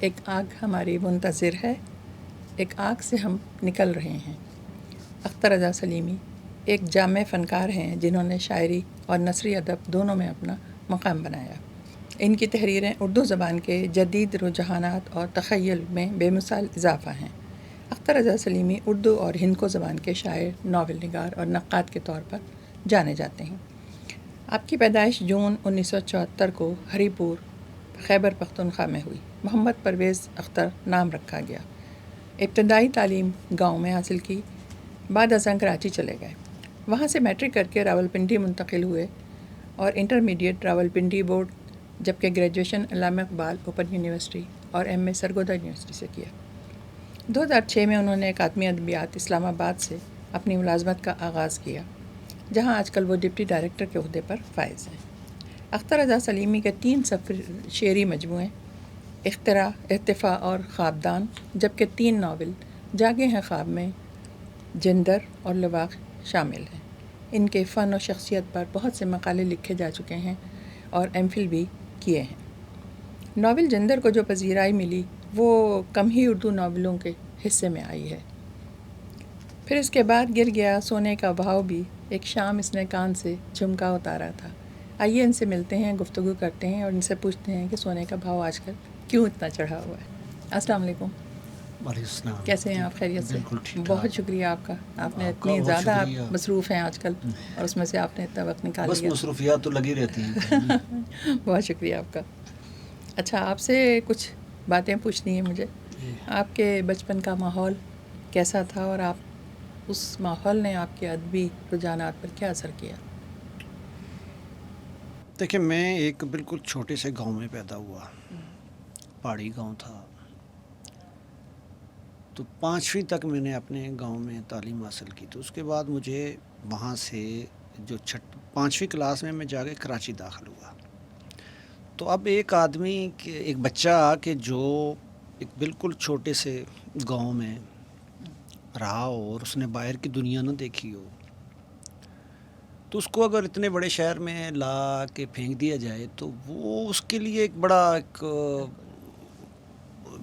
ایک آگ ہماری منتظر ہے، ایک آگ سے ہم نکل رہے ہیں۔ اختر رضا سلیمی ایک جامع فنکار ہیں جنہوں نے شاعری اور نثری ادب دونوں میں اپنا مقام بنایا۔ ان کی تحریریں اردو زبان کے جدید رجحانات اور تخیل میں بے مثال اضافہ ہیں۔ اختر رضا سلیمی اردو اور ہندکو زبان کے شاعر، ناول نگار اور نقاد کے طور پر جانے جاتے ہیں۔ آپ کی پیدائش جون 1974 کو ہری پور، خیبر پختونخوا میں ہوئی۔ محمد پرویز اختر نام رکھا گیا۔ ابتدائی تعلیم گاؤں میں حاصل کی، بعد ازاں کراچی چلے گئے۔ وہاں سے میٹرک کر کے راولپنڈی منتقل ہوئے اور انٹرمیڈیٹ راولپنڈی بورڈ، جبکہ گریجویشن علامہ اقبال اوپن یونیورسٹی اور ایم اے سرگودا یونیورسٹی سے کیا۔ 2006 میں انہوں نے اکادمی ادبیات اسلام آباد سے اپنی ملازمت کا آغاز کیا، جہاں آج کل وہ ڈپٹی ڈائریکٹر کے عہدے پر فائز ہیں۔ اختر رضا سلیمی کے 3 شعری مجموعے اختراع، ارتفاع اور خوابدان، جبکہ 3 ناول جاگے ہیں خواب میں، جندر اور لواق شامل ہیں۔ ان کے فن و شخصیت پر بہت سے مقالے لکھے جا چکے ہیں اور ایم فل بھی کیے ہیں۔ ناول جندر کو جو پذیرائی ملی وہ کم ہی اردو ناولوں کے حصے میں آئی ہے۔ پھر اس کے بعد گر گیا سونے کا بھاؤ بھی، ایک شام اس نے کان سے جھمکا اتارا تھا۔ آئیے ان سے ملتے ہیں، گفتگو کرتے ہیں اور ان سے پوچھتے ہیں کہ سونے کا بھاؤ آج کل کیوں اتنا چڑھا ہوا ہے۔ السلام علیکم۔ وعلیکم السلام۔ کیسے ہیں آپ؟ خیریت سے؟ بالکل ٹھیک ٹھاک۔ بہت شکریہ آپ کا، آپ نے اتنی زیادہ آپ مصروف ہیں آج کل اور اس میں سے آپ نے اتنا وقت نکال لیا۔ بس مصروفیات تو لگی رہتی ہیں۔ بہت شکریہ آپ کا۔ اچھا، آپ سے کچھ باتیں پوچھنی ہیں مجھے۔ آپ کے بچپن کا ماحول کیسا تھا اور آپ اس ماحول نے آپ کے ادبی رجحانات پر کیا اثر کیا؟ دیکھیں، میں ایک بالکل چھوٹے سے گاؤں میں پیدا ہوا، پہاڑی گاؤں تھا۔ تو 5ویں تک میں نے اپنے گاؤں میں تعلیم حاصل کی۔ تو اس کے بعد مجھے وہاں سے جو 5ویں کلاس میں جا کے کراچی داخل ہوا۔ تو اب ایک آدمی، ایک بچہ کہ جو ایک بالکل چھوٹے سے گاؤں میں رہا ہو اور اس نے باہر کی دنیا نہ دیکھی ہو، تو اس کو اگر اتنے بڑے شہر میں لا کے پھینک دیا جائے تو وہ اس کے لیے ایک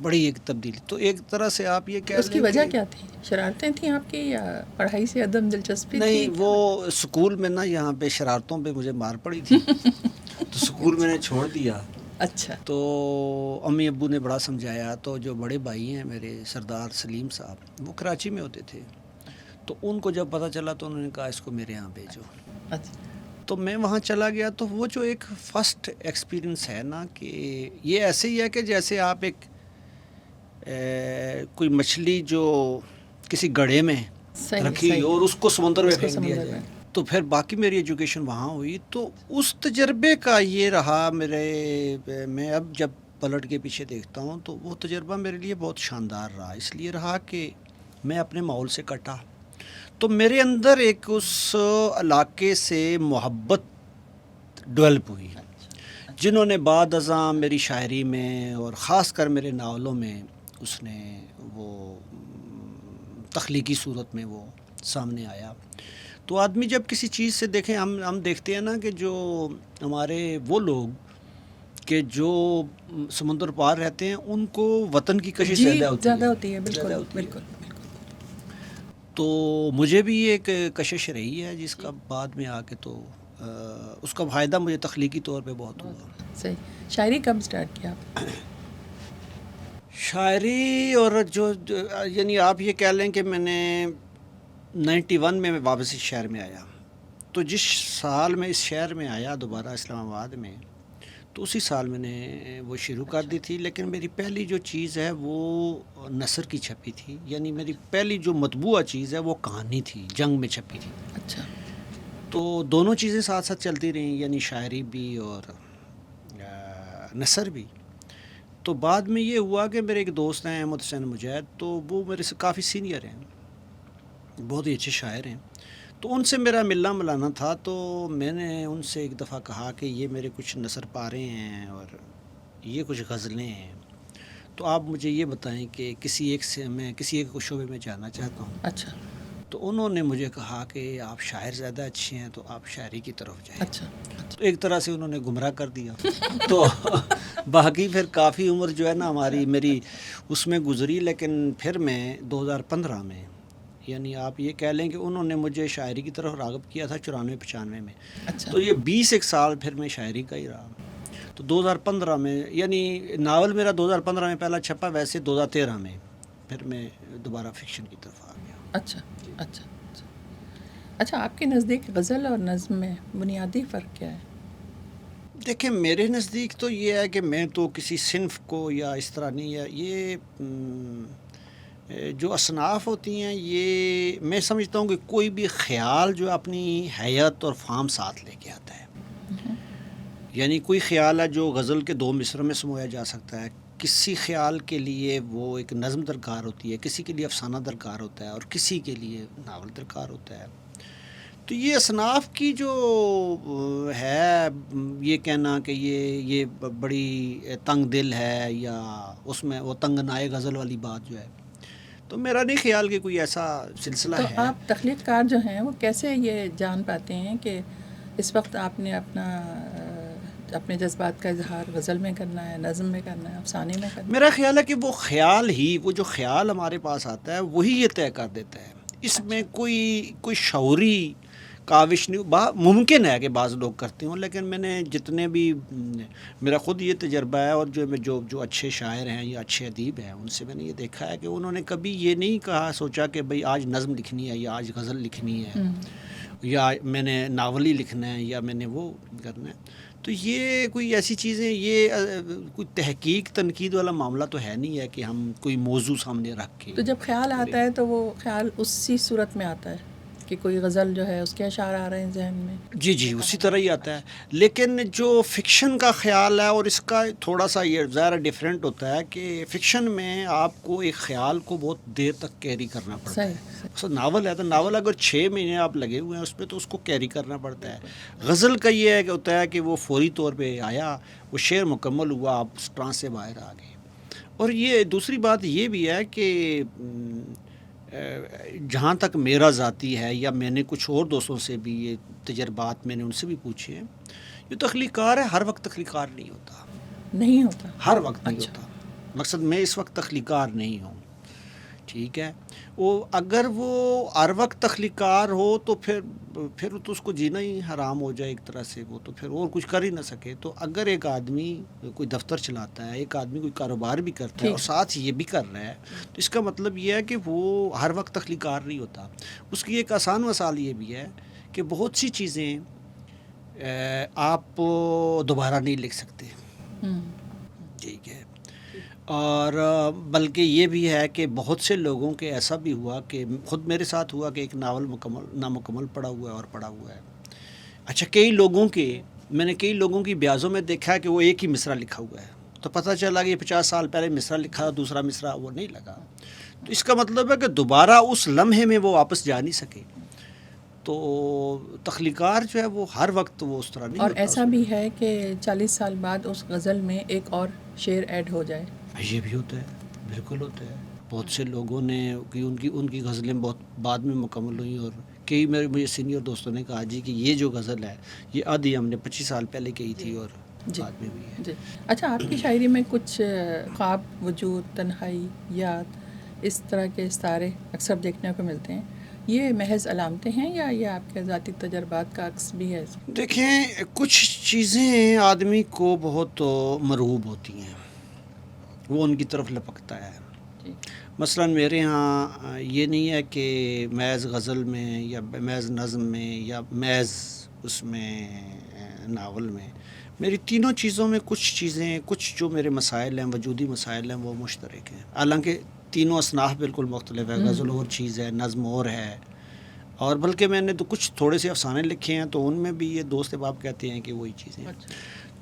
بڑی ایک تبدیلی۔ تو ایک طرح سے آپ یہ کہہ لیں، اس کی وجہ کیا تھی؟ شرارتیں تھیں آپ کی یا پڑھائی سے عدم دلچسپی تھی؟ نہیں، وہ اسکول میں نا یہاں پہ شرارتوں پہ مجھے مار پڑی تھی تو اسکول میں نے چھوڑ دیا۔ اچھا۔ تو امی ابو نے بڑا سمجھایا، تو جو بڑے بھائی ہیں میرے سردار سلیم صاحب، وہ کراچی میں ہوتے تھے، تو ان کو جب پتہ چلا تو انہوں نے کہا اس کو میرے یہاں بھیجو۔ اچھا۔ تو میں وہاں چلا گیا۔ تو وہ جو ایک فرسٹ ایکسپیرینس ہے نا، کہ یہ ایسے ہی ہے کہ جیسے آپ ایک کوئی مچھلی جو کسی گڑھے میں رکھی اور اس کو سمندر میں پھینک دیا جائے۔ تو پھر باقی میری ایجوکیشن وہاں ہوئی۔ تو اس تجربے کا یہ رہا میں اب جب پلٹ کے پیچھے دیکھتا ہوں تو وہ تجربہ میرے لیے بہت شاندار رہا۔ اس لیے رہا کہ میں اپنے ماحول سے کٹا، تو میرے اندر ایک اس علاقے سے محبت ڈیولپ ہوئی، جنہوں نے بعد ازاں میری شاعری میں اور خاص کر میرے ناولوں میں اس نے وہ تخلیقی صورت میں وہ سامنے آیا۔ تو آدمی جب کسی چیز سے دیکھیں، ہم دیکھتے ہیں نا کہ جو ہمارے وہ لوگ کہ جو سمندر پار رہتے ہیں ان کو وطن کی کشش زیادہ ہوتی ہے۔ بالکل بالکل۔ تو مجھے بھی ایک کشش رہی ہے جس کا بعد میں آ کے تو اس کا فائدہ مجھے تخلیقی طور پہ بہت ہوا۔ صحیح۔ شاعری کب سٹارٹ کیا آپ؟ شاعری اور جو یعنی آپ یہ کہہ لیں کہ میں نے 91 میں واپس اس شہر میں آیا۔ تو جس سال میں اس شہر میں آیا دوبارہ اسلام آباد میں، تو اسی سال میں نے وہ شروع کر دی تھی۔ لیکن میری پہلی جو چیز ہے وہ نثر کی چھپی تھی، یعنی میری پہلی جو مطبوعہ چیز ہے وہ کہانی تھی، جنگ میں چھپی تھی۔ اچھا۔ تو دونوں چیزیں ساتھ ساتھ چلتی رہیں، یعنی شاعری بھی اور نثر بھی۔ تو بعد میں یہ ہوا کہ میرے ایک دوست ہیں احمد حسین مجاہد، تو وہ میرے سے کافی سینئر ہیں، بہت ہی اچھے شاعر ہیں۔ تو ان سے میرا ملنا ملانا تھا، تو میں نے ان سے ایک دفعہ کہا کہ یہ میرے کچھ نثر پارے ہیں اور یہ کچھ غزلیں ہیں، تو آپ مجھے یہ بتائیں کہ کسی ایک شعبے میں جانا چاہتا ہوں۔ اچھا۔ تو انہوں نے مجھے کہا کہ آپ شاعر زیادہ اچھے ہیں تو آپ شاعری کی طرف جائیں. اچھا. تو ایک طرح سے انہوں نے گمراہ کر دیا. تو باقی پھر کافی عمر جو ہے نا میری اس میں گزری. لیکن پھر میں 2015 میں، یعنی آپ یہ کہہ لیں کہ انہوں نے مجھے شاعری کی طرف راغب کیا تھا 94-95 میں. اچھا. تو یہ 20 ایک سال پھر میں شاعری کا ہی رہا. تو 2015 میں، یعنی ناول میرا 2015 میں پہلا چھپا، ویسے 2013 میں پھر میں دوبارہ فکشن کی طرف آ گیا. اچھا اچھا اچھا. اچھا، آپ کے نزدیک غزل اور نظم میں بنیادی فرق کیا ہے؟ دیکھیں، میرے نزدیک تو یہ ہے کہ میں تو کسی صنف کو یا اس طرح نہیں ہے. یہ جو اصناف ہوتی ہیں، یہ میں سمجھتا ہوں کہ کوئی بھی خیال جو اپنی حیت اور فام ساتھ لے کے آتا ہے. یعنی کوئی خیال ہے جو غزل کے 2 مصرع میں سمویا جا سکتا ہے، کسی خیال کے لیے وہ ایک نظم درکار ہوتی ہے، کسی کے لیے افسانہ درکار ہوتا ہے، اور کسی کے لیے ناول درکار ہوتا ہے. تو یہ اصناف کی جو ہے، یہ کہنا کہ یہ بڑی تنگ دل ہے، یا اس میں وہ تنگنائے غزل والی بات جو ہے، تو میرا نہیں خیال کہ کوئی ایسا سلسلہ ہے. تو آپ تخلیق کار جو ہیں وہ کیسے یہ جان پاتے ہیں کہ اس وقت آپ نے اپنے جذبات کا اظہار غزل میں کرنا ہے، نظم میں کرنا ہے، افسانے میں کرنا ہے؟ میرا خیال ہے کہ وہ خیال ہی، وہ جو خیال ہمارے پاس آتا ہے وہی یہ طے کر دیتا ہے. اس میں کوئی شعوری کاوش نہیں. ممکن ہے کہ بعض لوگ کرتے ہوں، لیکن میں نے جتنے بھی، میرا خود یہ تجربہ ہے، اور جو اچھے شاعر ہیں یا اچھے ادیب ہیں ان سے میں نے یہ دیکھا ہے کہ انہوں نے کبھی یہ نہیں سوچا کہ بھئی آج نظم لکھنی ہے یا آج غزل لکھنی ہے، یا میں نے ناول ہی لکھنا ہے یا میں نے وہ کرنا ہے. تو یہ کوئی ایسی چیزیں، یہ کوئی تحقیق تنقید والا معاملہ تو ہے نہیں ہے کہ ہم کوئی موضوع سامنے رکھ کے. تو جب خیال آتا ہے تو وہ خیال اسی صورت میں آتا ہے کہ کوئی غزل جو ہے اس کے اشعار آ رہے ہیں ذہن میں؟ جی اسی طرح ہی آتا ہے. لیکن جو فکشن کا خیال ہے، اور اس کا تھوڑا سا یہ ظاہر ڈیفرنٹ ہوتا ہے کہ فکشن میں آپ کو ایک خیال کو بہت دیر تک کیری کرنا پڑتا ہے. ناول ہے تو ناول اگر 6 مہینے آپ لگے ہوئے ہیں اس پہ تو اس کو کیری کرنا پڑتا ہے. غزل کا یہ ہے کہ ہوتا ہے کہ وہ فوری طور پہ آیا، وہ شعر مکمل ہوا، آپ اس ٹرانس سے باہر آ گئے. اور یہ دوسری بات یہ بھی ہے کہ جہاں تک میرا ذاتی ہے، یا میں نے کچھ اور دوستوں سے بھی یہ تجربات میں نے ان سے بھی پوچھے ہیں، یہ تخلیق کار ہے، ہر وقت تخلیق کار نہیں ہوتا. ہر وقت نہیں ہوتا. مقصد میں اس وقت تخلیق کار نہیں ہوں، ٹھیک ہے. اگر وہ ہر وقت تخلیق کار ہو تو پھر تو اس کو جینا ہی حرام ہو جائے ایک طرح سے. وہ تو پھر اور کچھ کر ہی نہ سکے. تو اگر ایک آدمی کوئی دفتر چلاتا ہے، ایک آدمی کوئی کاروبار بھی کرتا ہے اور ساتھ یہ بھی کر رہا ہے، تو اس کا مطلب یہ ہے کہ وہ ہر وقت تخلیق کار نہیں ہوتا. اس کی ایک آسان مثال یہ بھی ہے کہ بہت سی چیزیں آپ دوبارہ نہیں لکھ سکتے، ٹھیک ہے. اور بلکہ یہ بھی ہے کہ بہت سے لوگوں کے ایسا بھی ہوا، کہ خود میرے ساتھ ہوا کہ ایک ناول نامکمل پڑا ہوا ہے اور پڑا ہوا ہے. اچھا، میں نے کئی لوگوں کی بیازوں میں دیکھا ہے کہ وہ ایک ہی مصرع لکھا ہوا ہے، تو پتہ چلا کہ یہ 50 سال پہلے مصرع لکھا، دوسرا مصرع وہ نہیں لگا. تو اس کا مطلب ہے کہ دوبارہ اس لمحے میں وہ واپس جا نہیں سکے. تو تخلیقار جو ہے وہ ہر وقت وہ اس طرح نہیں اور ہوتا. ایسا بھی ہے کہ 40 سال بعد اس غزل میں ایک اور شعر ایڈ ہو جائے. یہ بھی ہوتا ہے، بالکل ہوتا ہے. بہت سے لوگوں نے ان کی غزلیں بہت بعد میں مکمل ہوئیں، اور کئی مجھے سینئر دوستوں نے کہا جی کہ یہ جو غزل ہے یہ آدھی ہم نے 25 سال پہلے کہی تھی اور بعد میں ہوئی ہے. جی. اچھا، آپ کی شاعری میں کچھ خواب، وجود، تنہائی، یاد، اس طرح کے استعارے اکثر دیکھنے کو ملتے ہیں. یہ محض علامتیں ہیں یا یہ آپ کے ذاتی تجربات کا عکس بھی ہے؟ دیکھیں، کچھ چیزیں آدمی کو بہت مرغوب ہوتی ہیں، وہ ان کی طرف لپکتا ہے. مثلا میرے ہاں یہ نہیں ہے کہ محض غزل میں یا محض نظم میں یا محض اس میں ناول میں، میری تینوں چیزوں میں کچھ جو میرے مسائل ہیں، وجودی مسائل ہیں، وہ مشترک ہیں. حالانکہ تینوں اصناف بالکل مختلف ہے. غزل اور چیز ہے، نظم اور ہے. اور بلکہ میں نے تو کچھ تھوڑے سے افسانے لکھے ہیں، تو ان میں بھی یہ دوست احباب کہتے ہیں کہ وہی چیزیں ہیں.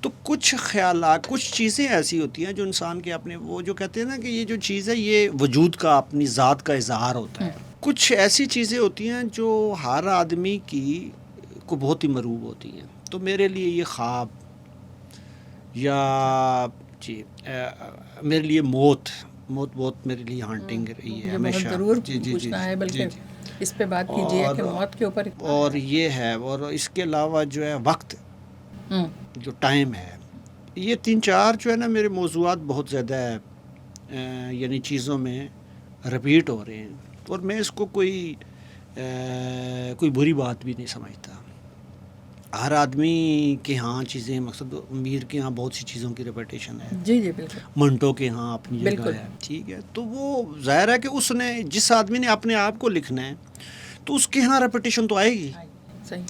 تو کچھ خیالات، کچھ چیزیں ایسی ہوتی ہیں جو انسان کے اپنے، وہ جو کہتے ہیں نا کہ یہ جو چیز ہے یہ وجود کا، اپنی ذات کا اظہار ہوتا ہے. کچھ ایسی چیزیں ہوتی ہیں جو ہر آدمی کی کو بہت ہی مرغوب ہوتی ہیں. تو میرے لیے یہ خواب، یا میرے لیے موت موت بہت میرے لیے ہانٹنگ رہی ہے ہمیشہ. ضرور پوچھنا ہے بلکہ اس پہ بات کیجیے کہ موت کے اوپر. اور یہ ہے، اور اس کے علاوہ جو ہے وقت، جو ٹائم ہے، یہ 3-4 جو ہے نا میرے موضوعات بہت زیادہ یعنی چیزوں میں رپیٹ ہو رہے ہیں، اور میں اس کو کوئی بری بات بھی نہیں سمجھتا. ہر آدمی کے ہاں چیزیں، مقصد امیر کے ہاں بہت سی چیزوں کی ریپیٹیشن ہے. جی جی بالکل. منٹو کے ہاں اپنی جگہ ہے، ٹھیک ہے. تو وہ ظاہر ہے کہ اس نے، جس آدمی نے اپنے آپ کو لکھنا ہے تو اس کے ہاں ریپیٹیشن تو آئے گی. صحیح.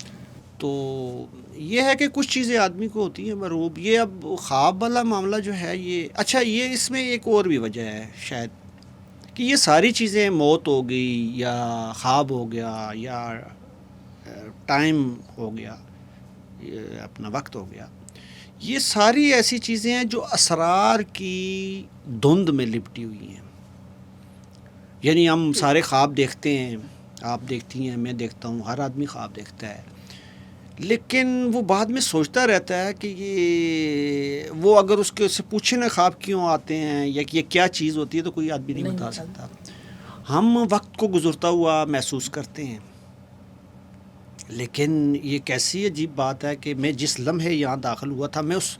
تو یہ ہے کہ کچھ چیزیں آدمی کو ہوتی ہیں مرغوب. یہ اب خواب والا معاملہ جو ہے یہ اچھا، یہ اس میں ایک اور بھی وجہ ہے شاید کہ یہ ساری چیزیں، موت ہو گئی یا خواب ہو گیا یا ٹائم ہو گیا، اپنا وقت ہو گیا، یہ ساری ایسی چیزیں ہیں جو اسرار کی دھند میں لپٹی ہوئی ہیں. یعنی ہم سارے خواب دیکھتے ہیں، آپ دیکھتی ہیں، میں دیکھتا ہوں، ہر آدمی خواب دیکھتا ہے، لیکن وہ بعد میں سوچتا رہتا ہے کہ یہ وہ اگر اس سے پوچھے نا خواب کیوں آتے ہیں یا کہ یہ کیا چیز ہوتی ہے تو کوئی آدمی نہیں بتا سکتا. ہم وقت کو گزرتا ہوا محسوس کرتے ہیں، لیکن یہ کیسی عجیب بات ہے کہ میں جس لمحے یہاں داخل ہوا تھا، میں اس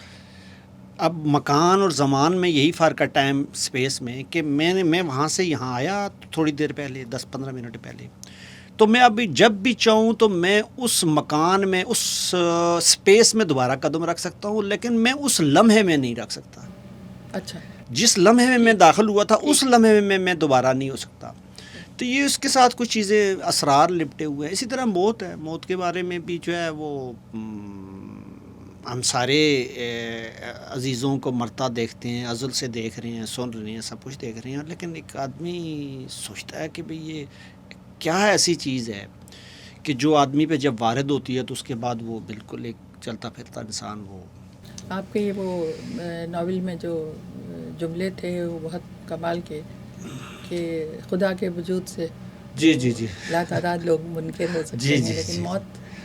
اب مکان اور زمان میں یہی فرق ہے، ٹائم سپیس میں، کہ میں وہاں سے یہاں آیا تھوڑی دیر پہلے، 10-15 منٹ پہلے، تو میں ابھی جب بھی چاہوں تو میں اس مکان میں، اس سپیس میں دوبارہ قدم رکھ سکتا ہوں، لیکن میں اس لمحے میں نہیں رکھ سکتا. اچھا. جس لمحے میں داخل ہوا تھا اس لمحے میں دوبارہ نہیں ہو سکتا. تو یہ اس کے ساتھ کچھ چیزیں، اسرار لپٹے ہوئے ہیں. اسی طرح موت ہے، موت کے بارے میں بھی جو ہے وہ ہم سارے عزیزوں کو مرتا دیکھتے ہیں، ازل سے دیکھ رہے ہیں، سن رہے ہیں، سب کچھ دیکھ رہے ہیں، لیکن ایک آدمی سوچتا ہے کہ بھئی یہ کیا ایسی چیز ہے کہ جو آدمی پہ جب وارد ہوتی ہے تو اس کے بعد وہ بالکل ایک چلتا پھرتا انسان. وہ آپ کے وہ ناول میں جو جملے تھے وہ بہت کمال کے، کہ خدا کے وجود سے جی جی جی لا تعداد لوگ منکر ہو سکتے ہیں، لیکن موت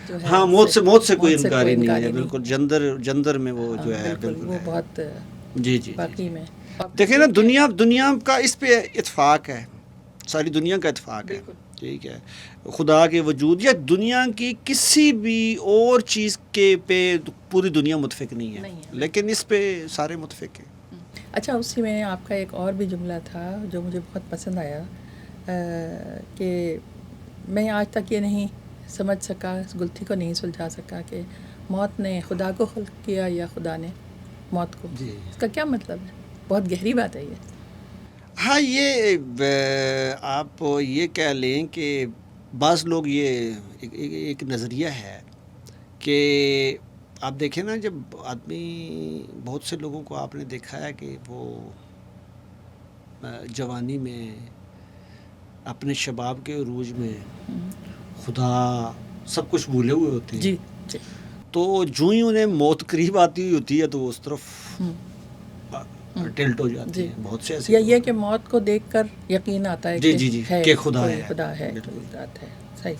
جو ہے، ہاں، موت سے کوئی انکاری نہیں ہے. بالکل جندر میں وہ جو ہے بالکل وہ بہت جی جی باقی میں دیکھیں نا، دنیا کا اس پہ اتفاق ہے، ساری دنیا کا اتفاق ہے، ٹھیک ہے. خدا کے وجود یا دنیا کی کسی بھی اور چیز کے پہ پوری دنیا متفق نہیں ہے، لیکن اس پہ سارے متفق ہیں. اچھا، اسی میں آپ کا ایک اور بھی جملہ تھا جو مجھے بہت پسند آیا، کہ میں آج تک یہ نہیں سمجھ سکا، اس غلطی کو نہیں سلجھا سکا کہ موت نے خدا کو خلق کیا یا خدا نے موت کو. جی، اس کا کیا مطلب ہے؟ بہت گہری بات ہے یہ. ہاں، یہ آپ یہ کہہ لیں کہ بعض لوگ، یہ ایک نظریہ ہے کہ آپ دیکھیں نا، جب آدمی، بہت سے لوگوں کو آپ نے دیکھا ہے کہ وہ جوانی میں، اپنے شباب کے عروج میں خدا سب کچھ بھولے ہوئے ہوتے ہیں. جی جی. تو جو ہی انہیں موت قریب آتی ہوئی ہوتی ہے تو وہ اس طرف ٹلٹ ہو جاتے ہیں. بہت سے ایسے، یا یہ کہ موت کو دیکھ کر یقین آتا ہے کہ خدا ہے. صحیح.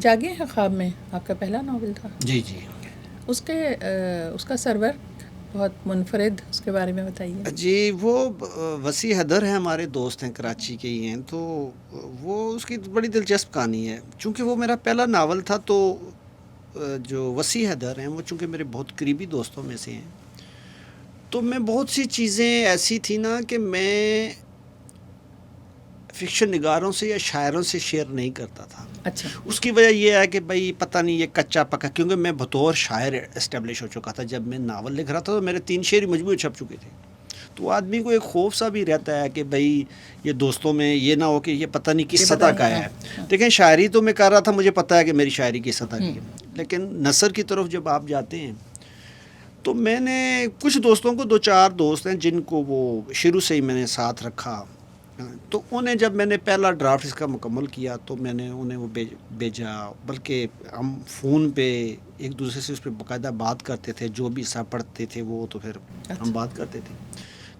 جاگے ہیں خواب میں آپ کا پہلا ناول تھا. جی جی. اس کا سرور بہت منفرد، اس کے بارے میں بتائیے. جی، وہ وسیع حیدر ہیں، ہمارے دوست ہیں، کراچی کے ہی ہیں. تو وہ، اس کی بڑی دلچسپ کہانی ہے. چونکہ وہ میرا پہلا ناول تھا تو جو وسیع حیدر ہیں وہ چونکہ میرے بہت قریبی دوستوں میں سے ہیں، تو میں بہت سی چیزیں ایسی تھیں نا کہ میں فکشن نگاروں سے یا شاعروں سے شیئر نہیں کرتا تھا. اچھا. اس کی وجہ یہ ہے کہ بھائی پتہ نہیں یہ کچا پکا، کیونکہ میں بطور شاعر اسٹیبلش ہو چکا تھا. جب میں ناول لکھ رہا تھا تو میرے 3 شعری مجموعے چھپ چکے تھے. تو آدمی کو ایک خوف سا بھی رہتا ہے کہ بھائی یہ دوستوں میں یہ نہ ہو کہ یہ پتہ نہیں کس سطح کا ہے. لیکن شاعری تو میں کر رہا تھا، مجھے پتہ ہے کہ میری شاعری کس سطح کی ہے. لیکن نثر کی طرف جب آپ جاتے ہیں تو میں نے کچھ دوستوں کو، 2-4 دوست ہیں جن کو وہ شروع سے ہی میں نے ساتھ رکھا، تو انہیں جب میں نے پہلا ڈرافٹ اس کا مکمل کیا تو میں نے انہیں وہ بھیجا. بلکہ ہم فون پہ ایک دوسرے سے اس پہ باقاعدہ بات کرتے تھے، جو بھی حصہ پڑھتے تھے وہ تو پھر ہم بات کرتے تھے.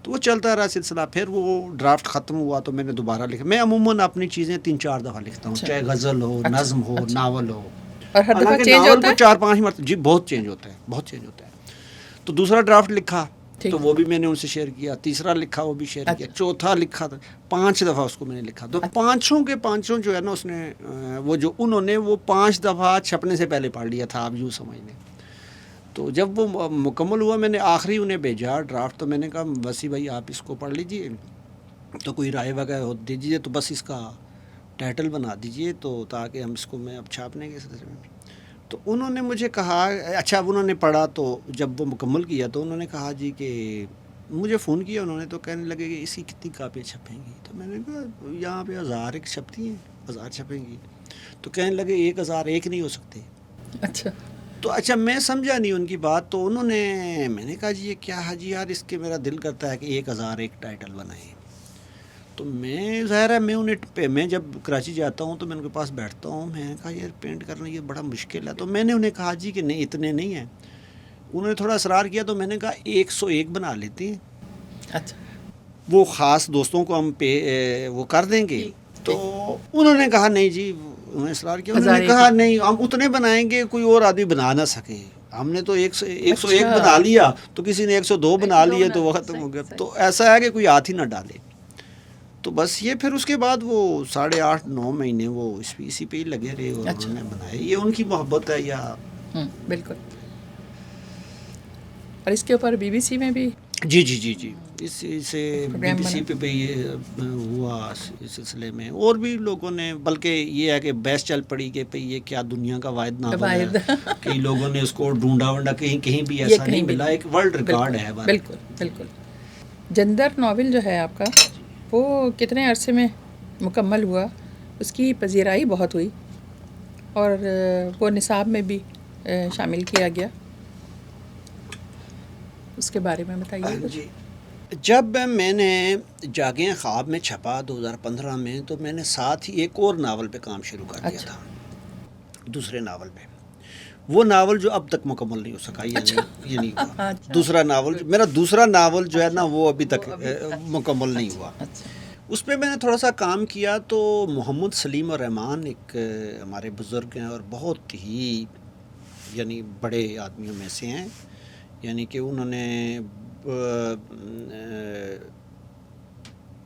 تو وہ چلتا رہا سلسلہ. پھر وہ ڈرافٹ ختم ہوا تو میں نے دوبارہ لکھا. میں عموماً اپنی چیزیں 3-4 دفعہ لکھتا ہوں، چاہے غزل ہو، نظم ہو، ناول ہو. اور ہر دفعہ چینج ہوتا ہے؟ 4-5 مرتبہ. جی، بہت چینج ہوتا ہے، بہت چینج ہوتا ہے. تو دوسرا ڈرافٹ لکھا تو وہ بھی میں نے ان سے شیئر کیا. تیسرا لکھا وہ بھی شیئر کیا. چوتھا لکھا تھا 5 دفعہ اس کو میں نے لکھا. تو پانچوں جو ہے نا اس نے وہ جو انہوں نے وہ 5 دفعہ چھپنے سے پہلے پڑھ لیا تھا, آپ یوں سمجھ لیں. تو جب وہ مکمل ہوا میں نے آخری انہیں بھیجا ڈرافٹ. تو میں نے کہا وسیع بھائی آپ اس کو پڑھ لیجئے, تو کوئی رائے وغیرہ دیجیے, تو بس اس کا ٹائٹل بنا دیجئے تو تاکہ ہم اس کو میں اب چھاپنے کے سلسلے میں. تو انہوں نے مجھے کہا, اچھا انہوں نے پڑھا تو جب وہ مکمل کیا تو انہوں نے کہا جی کہ مجھے فون کیا انہوں نے, تو کہنے لگے کہ اس کی کتنی کاپیاں چھپیں گی. تو میں نے کہا یہاں پہ 1000 چھپتی ہیں, 1000 چھپیں گی. تو کہنے لگے 1001 نہیں ہو سکتے. اچھا. تو اچھا میں سمجھا نہیں ان کی بات. تو انہوں نے, میں نے کہا جی یہ کیا ہے جی یار, اس کے میرا دل کرتا ہے کہ 1001 ٹائٹل بنائیں. تو میں ظاہر ہے میں جب کراچی جاتا ہوں تو میں ان کے پاس بیٹھتا ہوں. میں نے کہا یار پینٹ کرنا یہ بڑا مشکل ہے. تو میں نے انہیں کہا جی کہ نہیں اتنے نہیں ہیں. انہوں نے تھوڑا اصرار کیا تو میں نے کہا 101 بنا لیتے ہیں. اچھا. وہ خاص دوستوں کو ہم وہ کر دیں گے. تو انہوں نے کہا نہیں جی, انہوں نے اصرار کیا. انہوں نے کہا نہیں ہم اتنے بنائیں گے کوئی اور آدمی بنا نہ سکے. ہم نے تو 101 بنا لیا تو کسی نے 102 بنا لیے تو وہ ختم ہو گیا. تو ایسا ہے کہ کوئی ہاتھ ہی نہ ڈالے. تو بس یہ پھر اس کے بعد وہ 8.5-9 مہینے وہ اسی پہ ہی لگے رہے اور انہوں نے بنائے. یہ ان کی محبت ہے یا بالکل. اور اس کے اوپر BBC میں بھی جی اس سے BBC پہ بھی یہ ہوا اس سلسلے میں. اور بھی لوگوں نے, بلکہ یہ ہے کہ بحث چل پڑی کہ بھئی یہ کیا دنیا کا واحد ناول ہے. کئی لوگوں نے اس کو ڈھونڈا کہیں بھی ایسا نہیں ملا. ایک ورلڈ ریکارڈ ہے. بالکل. جندر ناول جو ہے آپ کا وہ کتنے عرصے میں مکمل ہوا؟ اس کی پذیرائی بہت ہوئی اور وہ نصاب میں بھی شامل کیا گیا. اس کے بارے میں بتائیے. جی, جب میں نے جاگیں خواب میں چھپا 2015 میں, تو میں نے ساتھ ہی ایک اور ناول پہ کام شروع کر دیا تھا. دوسرے ناول پہ. وہ ناول جو اب تک مکمل نہیں ہو سکا. یہ نہیں ہوا. دوسرا ناول, میرا دوسرا ناول جو ہے نا وہ ابھی تک مکمل نہیں ہوا. اس پہ میں نے تھوڑا سا کام کیا. تو محمد سلیم الرحمان ایک ہمارے بزرگ ہیں اور بہت ہی یعنی بڑے آدمیوں میں سے ہیں. یعنی کہ انہوں نے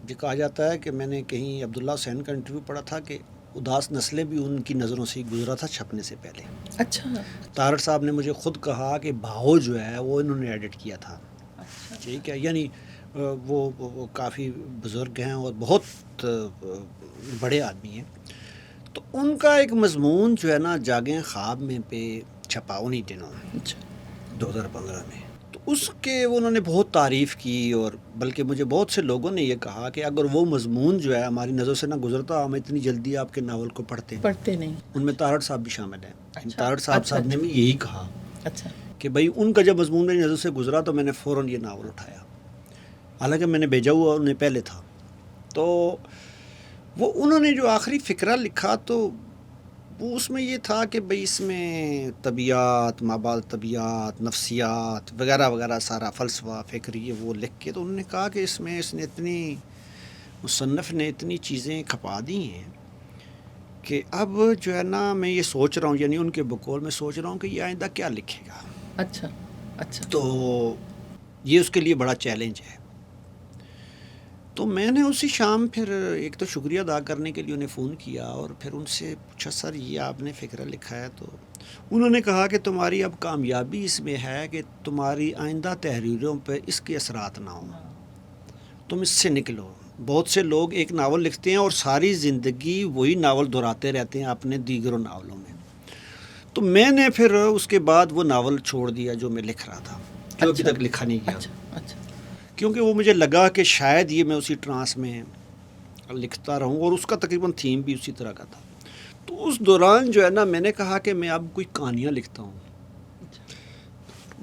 یہ کہا جاتا ہے کہ میں نے کہیں عبداللہ حسین کا انٹرویو پڑھا تھا کہ اداس نسلیں بھی ان کی نظروں سے گزرا تھا چھپنے سے پہلے. اچھا. طاہر صاحب نے مجھے خود کہا کہ بھاؤ جو ہے وہ انہوں نے ایڈٹ کیا تھا. ٹھیک ہے. یعنی وہ کافی بزرگ ہیں اور بہت بڑے آدمی ہیں. تو ان کا ایک مضمون جو ہے نا جاگیں خواب میں پہ چھپا انہی دنوں میں 2015 میں. تو اس کے انہوں نے بہت تعریف کی. اور بلکہ مجھے بہت سے لوگوں نے یہ کہا کہ اگر وہ مضمون جو ہے ہماری نظر سے نہ گزرتا ہم اتنی جلدی آپ کے ناول کو پڑھتے نہیں. ان میں طاہر صاحب بھی شامل ہیں. طاہر صاحب نے بھی یہی کہا کہ بھائی ان کا جب مضمون میری نظر سے گزرا تو میں نے فوراً یہ ناول اٹھایا. حالانکہ میں نے بھیجا ہوا انہیں پہلے تھا. تو وہ انہوں نے جو آخری فقرہ لکھا تو وہ اس میں یہ تھا کہ بھئی اس میں طبیعت, مابعد طبیعت, نفسیات وغیرہ وغیرہ سارا فلسفہ فکر یہ وہ لکھ کے. تو انہوں نے کہا کہ اس نے اتنی مصنف نے اتنی چیزیں کھپا دی ہیں کہ اب جو ہے نا میں یہ سوچ رہا ہوں, یعنی ان کے بقول میں سوچ رہا ہوں کہ یہ آئندہ کیا لکھے گا. اچھا. تو یہ اس کے لیے بڑا چیلنج ہے. تو میں نے اسی شام پھر ایک تو شکریہ ادا کرنے کے لیے انہیں فون کیا اور پھر ان سے پوچھا سر یہ آپ نے فقرہ لکھا ہے. تو انہوں نے کہا کہ تمہاری اب کامیابی اس میں ہے کہ تمہاری آئندہ تحریروں پہ اس کے اثرات نہ ہوں, تم اس سے نکلو. بہت سے لوگ ایک ناول لکھتے ہیں اور ساری زندگی وہی ناول دہراتے رہتے ہیں اپنے دیگروں ناولوں میں. تو میں نے پھر اس کے بعد وہ ناول چھوڑ دیا جو میں لکھ رہا تھا, جو ابھی تک لکھا نہیں گیا. کیونکہ وہ مجھے لگا کہ شاید یہ میں اسی ٹرانس میں لکھتا رہوں, اور اس کا تقریباً تھیم بھی اسی طرح کا تھا. تو اس دوران جو ہے نا میں نے کہا کہ میں اب کوئی کہانیاں لکھتا ہوں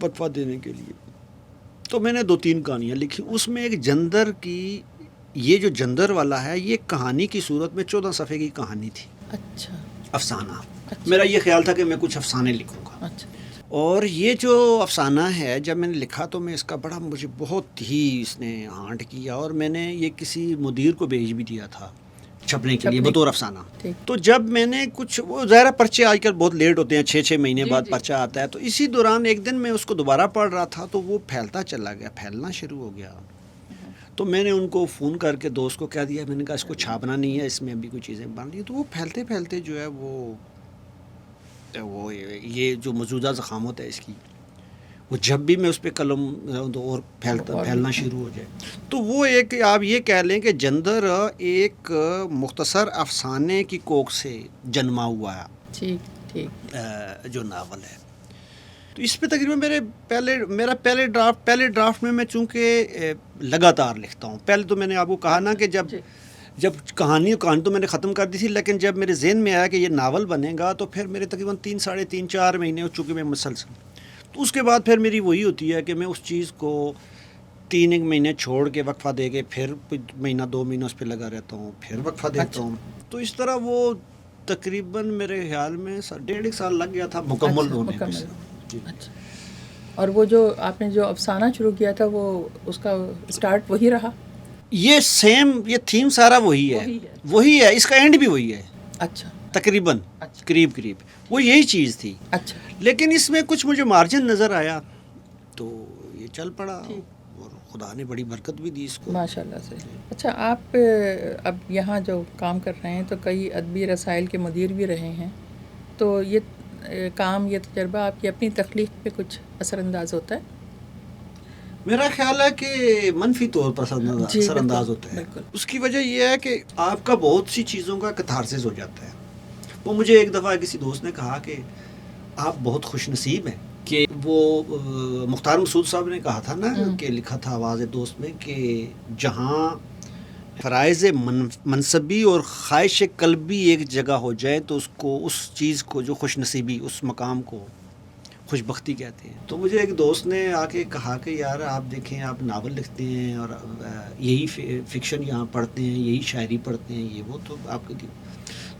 فتویٰ دینے کے لیے. تو میں نے 2-3 کہانیاں لکھی. اس میں ایک جندر کی, یہ جو جندر والا ہے یہ کہانی کی صورت میں 14 صفحے کی کہانی تھی. اچھا. افسانہ. میرا یہ خیال تھا کہ میں کچھ افسانے لکھوں گا. اور یہ جو افسانہ ہے جب میں نے لکھا تو میں اس کا بڑا مجھے بہت ہی اس نے ہانٹ کیا, اور میں نے یہ کسی مدیر کو بھیج بھی دیا تھا چھپنے کے لیے بطور افسانہ. تو جب میں نے کچھ وہ ظاہر پرچے آج کل بہت لیٹ ہوتے ہیں, 6 مہینے بعد پرچہ آتا ہے, تو اسی دوران ایک دن میں اس کو دوبارہ پڑھ رہا تھا تو وہ پھیلتا چلا گیا, پھیلنا شروع ہو گیا. تو میں نے ان کو فون کر کے دوست کو کہہ دیا, میں نے کہا اس کو چھاپنا نہیں ہے, اس میں ابھی کوئی چیزیں بن رہی ہیں. تو وہ پھیلتے پھیلتے جو ہے وہ یہ جو موجودہ ضخامت ہے اس کی, وہ جب بھی میں اس پہ قلم اور پھیلنا شروع ہو جائے. تو وہ ایک آپ یہ کہہ لیں کہ جندر ایک مختصر افسانے کی کوکھ سے جنما ہوا ہے جو ناول ہے. تو اس پہ تقریباً میرا پہلے ڈرافٹ میں چونکہ لگاتار لکھتا ہوں. پہلے تو میں نے آپ کو کہا نا کہ جب کہانی تو میں نے ختم کر دی تھی, لیکن جب میرے ذہن میں آیا کہ یہ ناول بنے گا تو پھر میرے تقریباً 3-4 مہینے چونکہ میں مسلسل, تو اس کے بعد پھر میری وہی ہوتی ہے کہ میں اس چیز کو 3 مہینے چھوڑ کے وقفہ دے کے پھر 1-2 مہینہ اس پہ لگا رہتا ہوں, پھر وقفہ دیتا ہوں. تو اس طرح وہ تقریباً میرے خیال میں 1.5 سال لگ گیا تھا مکمل ہونے میں. اچھا. اور وہ جو آپ نے جو افسانہ شروع کیا تھا وہ اس کا سٹارٹ وہی رہا؟ یہ سیم, یہ تھیم سارا وہی ہے, اس کا اینڈ بھی وہی ہے. اچھا. تقریباً قریب وہ یہی چیز تھی. اچھا. لیکن اس میں کچھ مجھے مارجن نظر آیا تو یہ چل پڑا, اور خدا نے بڑی برکت بھی دی اس کو ماشاء اللہ سے. اچھا, آپ اب یہاں جو کام کر رہے ہیں تو کئی ادبی رسائل کے مدیر بھی رہے ہیں, تو یہ کام, یہ تجربہ آپ کی اپنی تخلیق پہ کچھ اثر انداز ہوتا ہے؟ میرا خیال ہے کہ منفی طور پر اثر انداز ہوتا ہے. اس کی وجہ یہ ہے کہ آپ کا بہت سی چیزوں کا کتھارسس ہو جاتا ہے. وہ مجھے ایک دفعہ کسی دوست نے کہا کہ آپ بہت خوش نصیب ہیں کہ وہ مختار مسعود صاحب نے کہا تھا نا کہ لکھا تھا آواز دوست میں کہ جہاں فرائض منصبی اور خواہش قلبی ایک جگہ ہو جائے تو اس چیز کو جو خوش نصیبی, اس مقام کو خوش بختی کہتے ہیں. تو مجھے ایک دوست نے آ کے کہا کہ یار آپ دیکھیں, آپ ناول لکھتے ہیں اور یہی فکشن یہاں پڑھتے ہیں, یہی شاعری پڑھتے ہیں, یہ وہ, تو آپ کو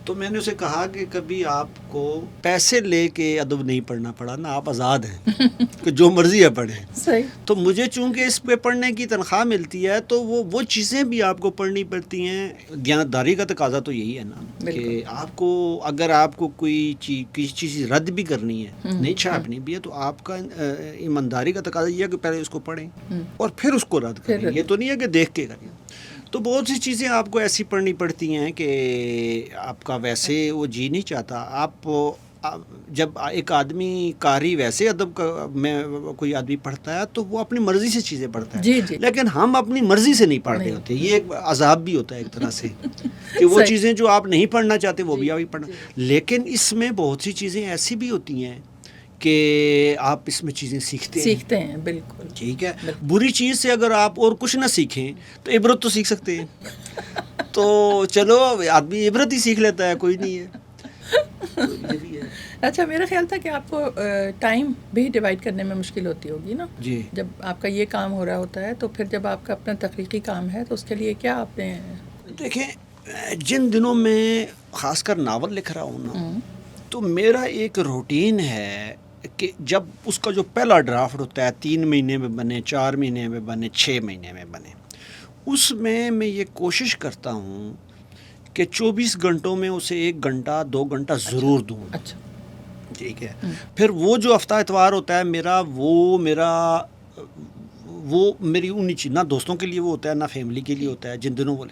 تو میں نے اسے کہا کہ کبھی آپ کو پیسے لے کے ادب نہیں پڑھنا پڑا نا, آپ آزاد ہیں کہ جو مرضی ہے پڑھیں. صحیح. تو مجھے چونکہ اس پہ پڑھنے کی تنخواہ ملتی ہے تو وہ چیزیں بھی آپ کو پڑھنی پڑتی ہیں. دیانتداری کا تقاضا تو یہی ہے نا کہ آپ کو اگر آپ کو کسی چیز رد بھی کرنی ہے, نہیں چھاپنی بھی ہے, تو آپ کا ایمانداری کا تقاضا یہ ہے کہ پہلے اس کو پڑھیں اور پھر اس کو رد کریں. یہ تو نہیں ہے کہ دیکھ کے کریں. تو بہت سی چیزیں آپ کو ایسی پڑھنی پڑتی ہیں کہ آپ کا ویسے وہ جی نہیں چاہتا. آپ جب ایک آدمی قاری ویسے ادب میں کوئی آدمی پڑھتا ہے تو وہ اپنی مرضی سے چیزیں پڑھتا ہے. لیکن ہم اپنی مرضی سے نہیں پڑھ رہے ہوتے. یہ ایک عذاب بھی ہوتا ہے ایک طرح سے کہ وہ چیزیں جو آپ نہیں پڑھنا چاہتے وہ بھی آپ پڑھنا. لیکن اس میں بہت سی چیزیں ایسی بھی ہوتی ہیں کہ آپ اس میں چیزیں سیکھتے ہیں. بالکل ٹھیک ہے. بری چیز سے اگر آپ اور کچھ نہ سیکھیں تو عبرت تو سیکھ سکتے ہیں. تو چلو آدمی عبرت ہی سیکھ لیتا ہے, کوئی نہیں ہے. یہ بھی ہے. اچھا, میرا خیال تھا کہ آپ کو ٹائم بھی ڈیوائڈ کرنے میں مشکل ہوتی ہوگی نا. جی. جب آپ کا یہ کام ہو رہا ہوتا ہے تو پھر جب آپ کا اپنا تخلیقی کام ہے تو اس کے لیے کیا آپ نے. دیکھیں, جن دنوں میں خاص کر ناول لکھ رہا ہوں نا, تو میرا ایک روٹین ہے کہ جب اس کا جو پہلا ڈرافٹ ہوتا ہے 3 مہینے میں بنے, 4 مہینے میں بنے, 6 مہینے میں بنے, اس میں یہ کوشش کرتا ہوں کہ 24 گھنٹوں میں اسے 1 گھنٹہ 2 گھنٹہ ضرور دوں. اچھا. ٹھیک ہے. پھر وہ جو ہفتہ اتوار ہوتا ہے وہ میری انہی چیز, نہ دوستوں کے لیے وہ ہوتا ہے نہ فیملی کے لیے ہوتا ہے, جن دنوں وہ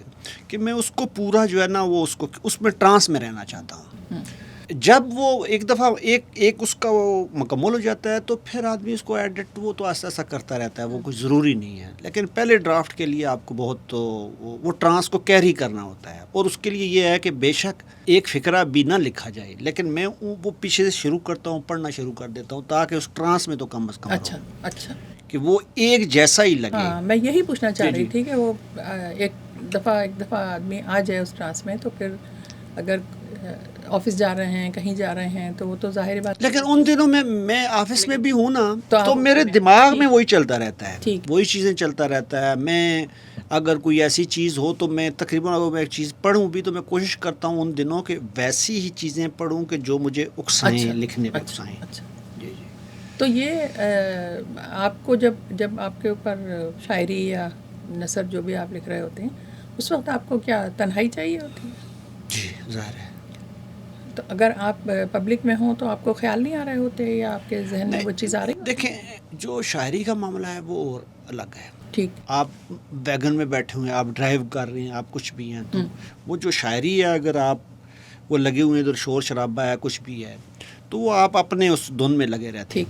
کہ میں اس کو پورا جو ہے نا وہ اس میں ٹرانس میں رہنا چاہتا ہوں. جب وہ ایک دفعہ ایک اس کا وہ مکمل ہو جاتا ہے تو پھر آدمی اس کو ایڈٹ وہ تو ایسا ایسا کرتا رہتا ہے, وہ کچھ ضروری نہیں ہے. لیکن پہلے ڈرافٹ کے لیے آپ کو بہت وہ ٹرانس کو کیری کرنا ہوتا ہے, اور اس کے لیے یہ ہے کہ بے شک ایک فقرہ بھی نہ لکھا جائے, لیکن میں وہ پیچھے سے شروع کرتا ہوں, پڑھنا شروع کر دیتا ہوں تاکہ اس ٹرانس میں تو کم از کم اچھا کہ وہ ایک جیسا ہی لگے. ہاں, میں یہی پوچھنا چاہ رہی تھی کہ وہ ایک دفعہ آدمی آ جائے اس ٹرانس میں, تو پھر اگر آفس جا رہے ہیں, کہیں جا رہے ہیں, تو وہ تو ظاہر بات. لیکن ان دنوں میں آفس میں بھی ہوں نا, تو میرے دماغ میں وہی چلتا رہتا ہے, وہی چیزیں چلتا رہتا ہے. میں اگر کوئی ایسی چیز ہو تو میں تقریباً اگر میں ایک چیز پڑھوں بھی تو میں کوشش کرتا ہوں ان دنوں کہ ویسی ہی چیزیں پڑھوں کہ جو مجھے اکسائیں, لکھنے پہ اکسائیں. جی. تو یہ آپ کو جب آپ کے اوپر شاعری یا نثر جو بھی آپ لکھ رہے ہوتے ہیں, اس وقت آپ کو کیا تنہائی چاہیے ہوتی ہے؟ ظاہر ہے. تو اگر آپ پبلک میں ہوں تو آپ کو خیال نہیں آ رہے ہوتے یا آپ کے ذہن میں وہ چیز آ رہی؟ دیکھیں جو شاعری کا معاملہ ہے وہ اور الگ ہے. ٹھیک. آپ ویگن میں بیٹھے ہوئے ہیں, آپ ڈرائیو کر رہے ہیں, آپ کچھ بھی ہیں, تو وہ جو شاعری ہے اگر آپ وہ لگے ہوئے ہیں ادھر شور شرابہ ہے کچھ بھی ہے تو وہ آپ اپنے اس دھن میں لگے رہتے ہیں.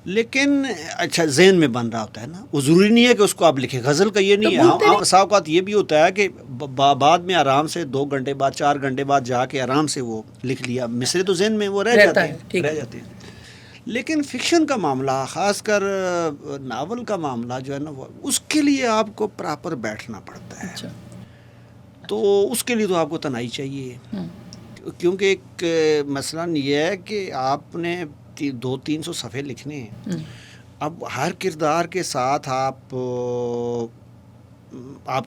لیکن اچھا ذہن میں بن رہا ہوتا ہے نا, وہ ضروری نہیں ہے کہ اس کو آپ لکھیں. غزل کا یہ نہیں ہے, بسا اوقات یہ بھی ہوتا ہے کہ بعد میں آرام سے 2 گھنٹے بعد 4 گھنٹے بعد جا کے آرام سے وہ لکھ لیا, مصرے تو ذہن میں وہ رہ جاتے ہیں. لیکن فکشن کا معاملہ, خاص کر ناول کا معاملہ جو ہے نا, اس کے لیے آپ کو پراپر بیٹھنا پڑتا ہے. تو اس کے لیے تو آپ کو تنہائی چاہیے, کیونکہ ایک مثلاً یہ ہے کہ آپ نے 200-300 صفحے لکھنے ہیں. اب ہر کردار کے ساتھ آپ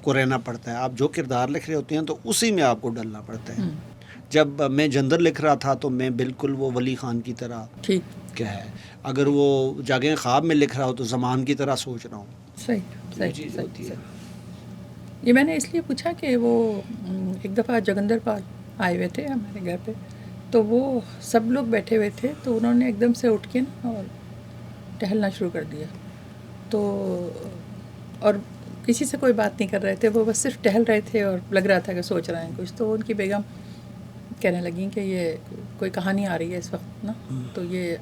کو رہنا پڑتا ہے. آپ جو کردار لکھ رہے ہوتے ہیں تو اسی میں آپ کو ڈلنا پڑتا ہے. جب میں جندر لکھ رہا تھا تو میں بالکل وہ ولی خان کی طرح کیا ہے, اگر وہ جاگیں خواب میں لکھ رہا ہو تو زمان کی طرح سوچ رہا ہوں. صحیح. یہ میں نے اس لیے پوچھا کہ وہ ایک دفعہ جگندر پال آئے ہوئے تھے ہمارے گھر پہ, تو وہ سب لوگ بیٹھے ہوئے تھے, تو انہوں نے ایک دم سے اٹھ کے نا اور ٹہلنا شروع کر دیا. تو اور کسی سے کوئی بات نہیں کر رہے تھے, وہ بس صرف ٹہل رہے تھے اور لگ رہا تھا کہ سوچ رہے ہیں کچھ. تو ان کی بیگم کہنے لگیں کہ یہ کوئی کہانی آ رہی ہے اس وقت نا, تو یہ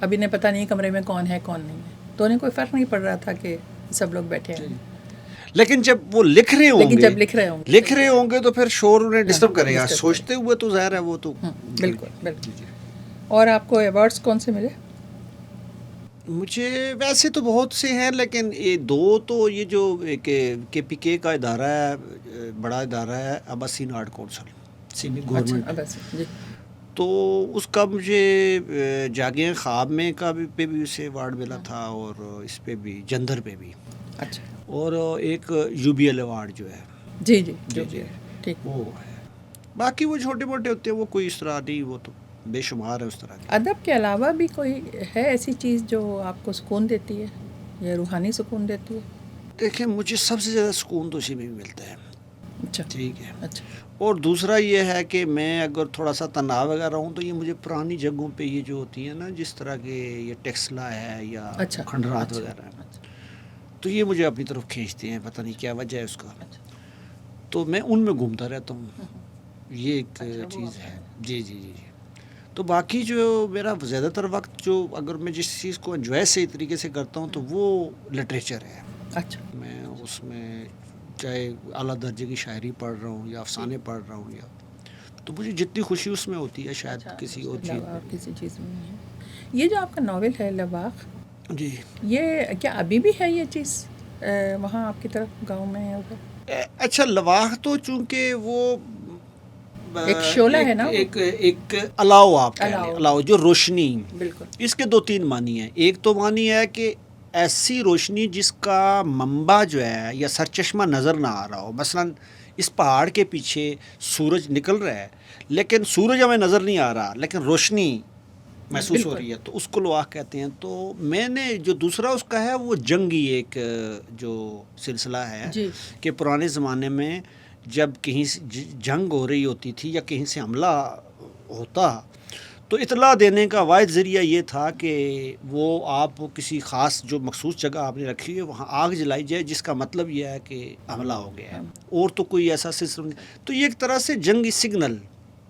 ابھی نے پتہ نہیں کمرے میں کون ہے کون نہیں ہے. تو انہیں کوئی فرق نہیں پڑ رہا تھا کہ سب لوگ بیٹھے ہیں. لیکن جب وہ لکھ رہے ہوں گے تو پھر شور انہیں ڈسٹرب کرے گا. سوچتے ہوئے تو ظاہر ہے وہ تو بالکل. اور آپ کو ایوارڈز کون سے ملے؟ مجھے ویسے تو بہت سے ہیں, لیکن یہ 2 تو یہ جو کے پی کے کا ادارہ ہے, بڑا ادارہ ہے, Abasin art council semi government, تو اس کا مجھے جاگیں خواب میں کا پہ بھی اسے ایوارڈ ملا تھا, اور اس پہ بھی جندر پہ بھی. اچھا. اور ایک یو بی ایل ایوارڈ جو ہے جی ٹھیک, وہ ہے. باقی وہ چھوٹے موٹے ہوتے ہیں, وہ کوئی اس طرح نہیں, وہ تو بے شمار ہے اس طرح کی. ادب کے علاوہ بھی کوئی ہے ایسی چیز جو آپ کو سکون دیتی ہے یا روحانی سکون دیتی ہے؟ دیکھیں مجھے سب سے زیادہ سکون تو اسی میں بھی ملتا ہے. اچھا. ٹھیک ہے. اچھا. اور دوسرا یہ ہے کہ میں اگر تھوڑا سا تناؤ وغیرہ ہوں تو یہ مجھے پرانی جگہوں پہ یہ جو ہوتی ہیں نا, جس طرح کے یہ ٹیکسلا ہے یا کھنڈرات وغیرہ ہے, تو یہ مجھے اپنی طرف کھینچتے ہیں, پتہ نہیں کیا وجہ ہے اس کا. تو میں ان میں گھومتا رہتا ہوں, یہ ایک چیز ہے. جی. تو باقی جو میرا زیادہ تر وقت جو اگر میں جس چیز کو انجوائے صحیح طریقے سے کرتا ہوں تو وہ لٹریچر ہے. اچھا. میں اس میں چاہے اعلیٰ درجے کی شاعری پڑھ رہا ہوں یا افسانے پڑھ رہا ہوں, یا تو مجھے جتنی خوشی اس میں ہوتی ہے شاید کسی اور چیز میں نہیں ہے. یہ جو آپ کا ناول ہے لواق, جی, یہ کیا ابھی بھی ہے یہ چیز وہاں آپ کی طرف گاؤں میں ہے ادھر؟ اچھا, لواق تو چونکہ وہ ایک شعلہ ہے نا, ایک الاؤ, آپ الاؤ جو روشنی, بالکل. اس کے 2-3 معنی ہیں. ایک تو معنی ہے کہ ایسی روشنی جس کا منبع جو ہے یا سرچشمہ نظر نہ آ رہا ہو. مثلا اس پہاڑ کے پیچھے سورج نکل رہا ہے لیکن سورج ہمیں نظر نہیں آ رہا, لیکن روشنی محسوس ہو رہی ہے, تو اس کو لواق کہتے ہیں. تو میں نے جو دوسرا اس کا ہے وہ جنگی ایک جو سلسلہ ہے کہ پرانے زمانے میں جب کہیں سے جنگ ہو رہی ہوتی تھی یا کہیں سے حملہ ہوتا تو اطلاع دینے کا واحد ذریعہ یہ تھا کہ وہ آپ کسی خاص جو مخصوص جگہ آپ نے رکھی ہے وہاں آگ جلائی جائے, جس کا مطلب یہ ہے کہ حملہ ہو گیا ہے, اور تو کوئی ایسا سلسلہ نہیں. تو یہ ایک طرح سے جنگی سگنل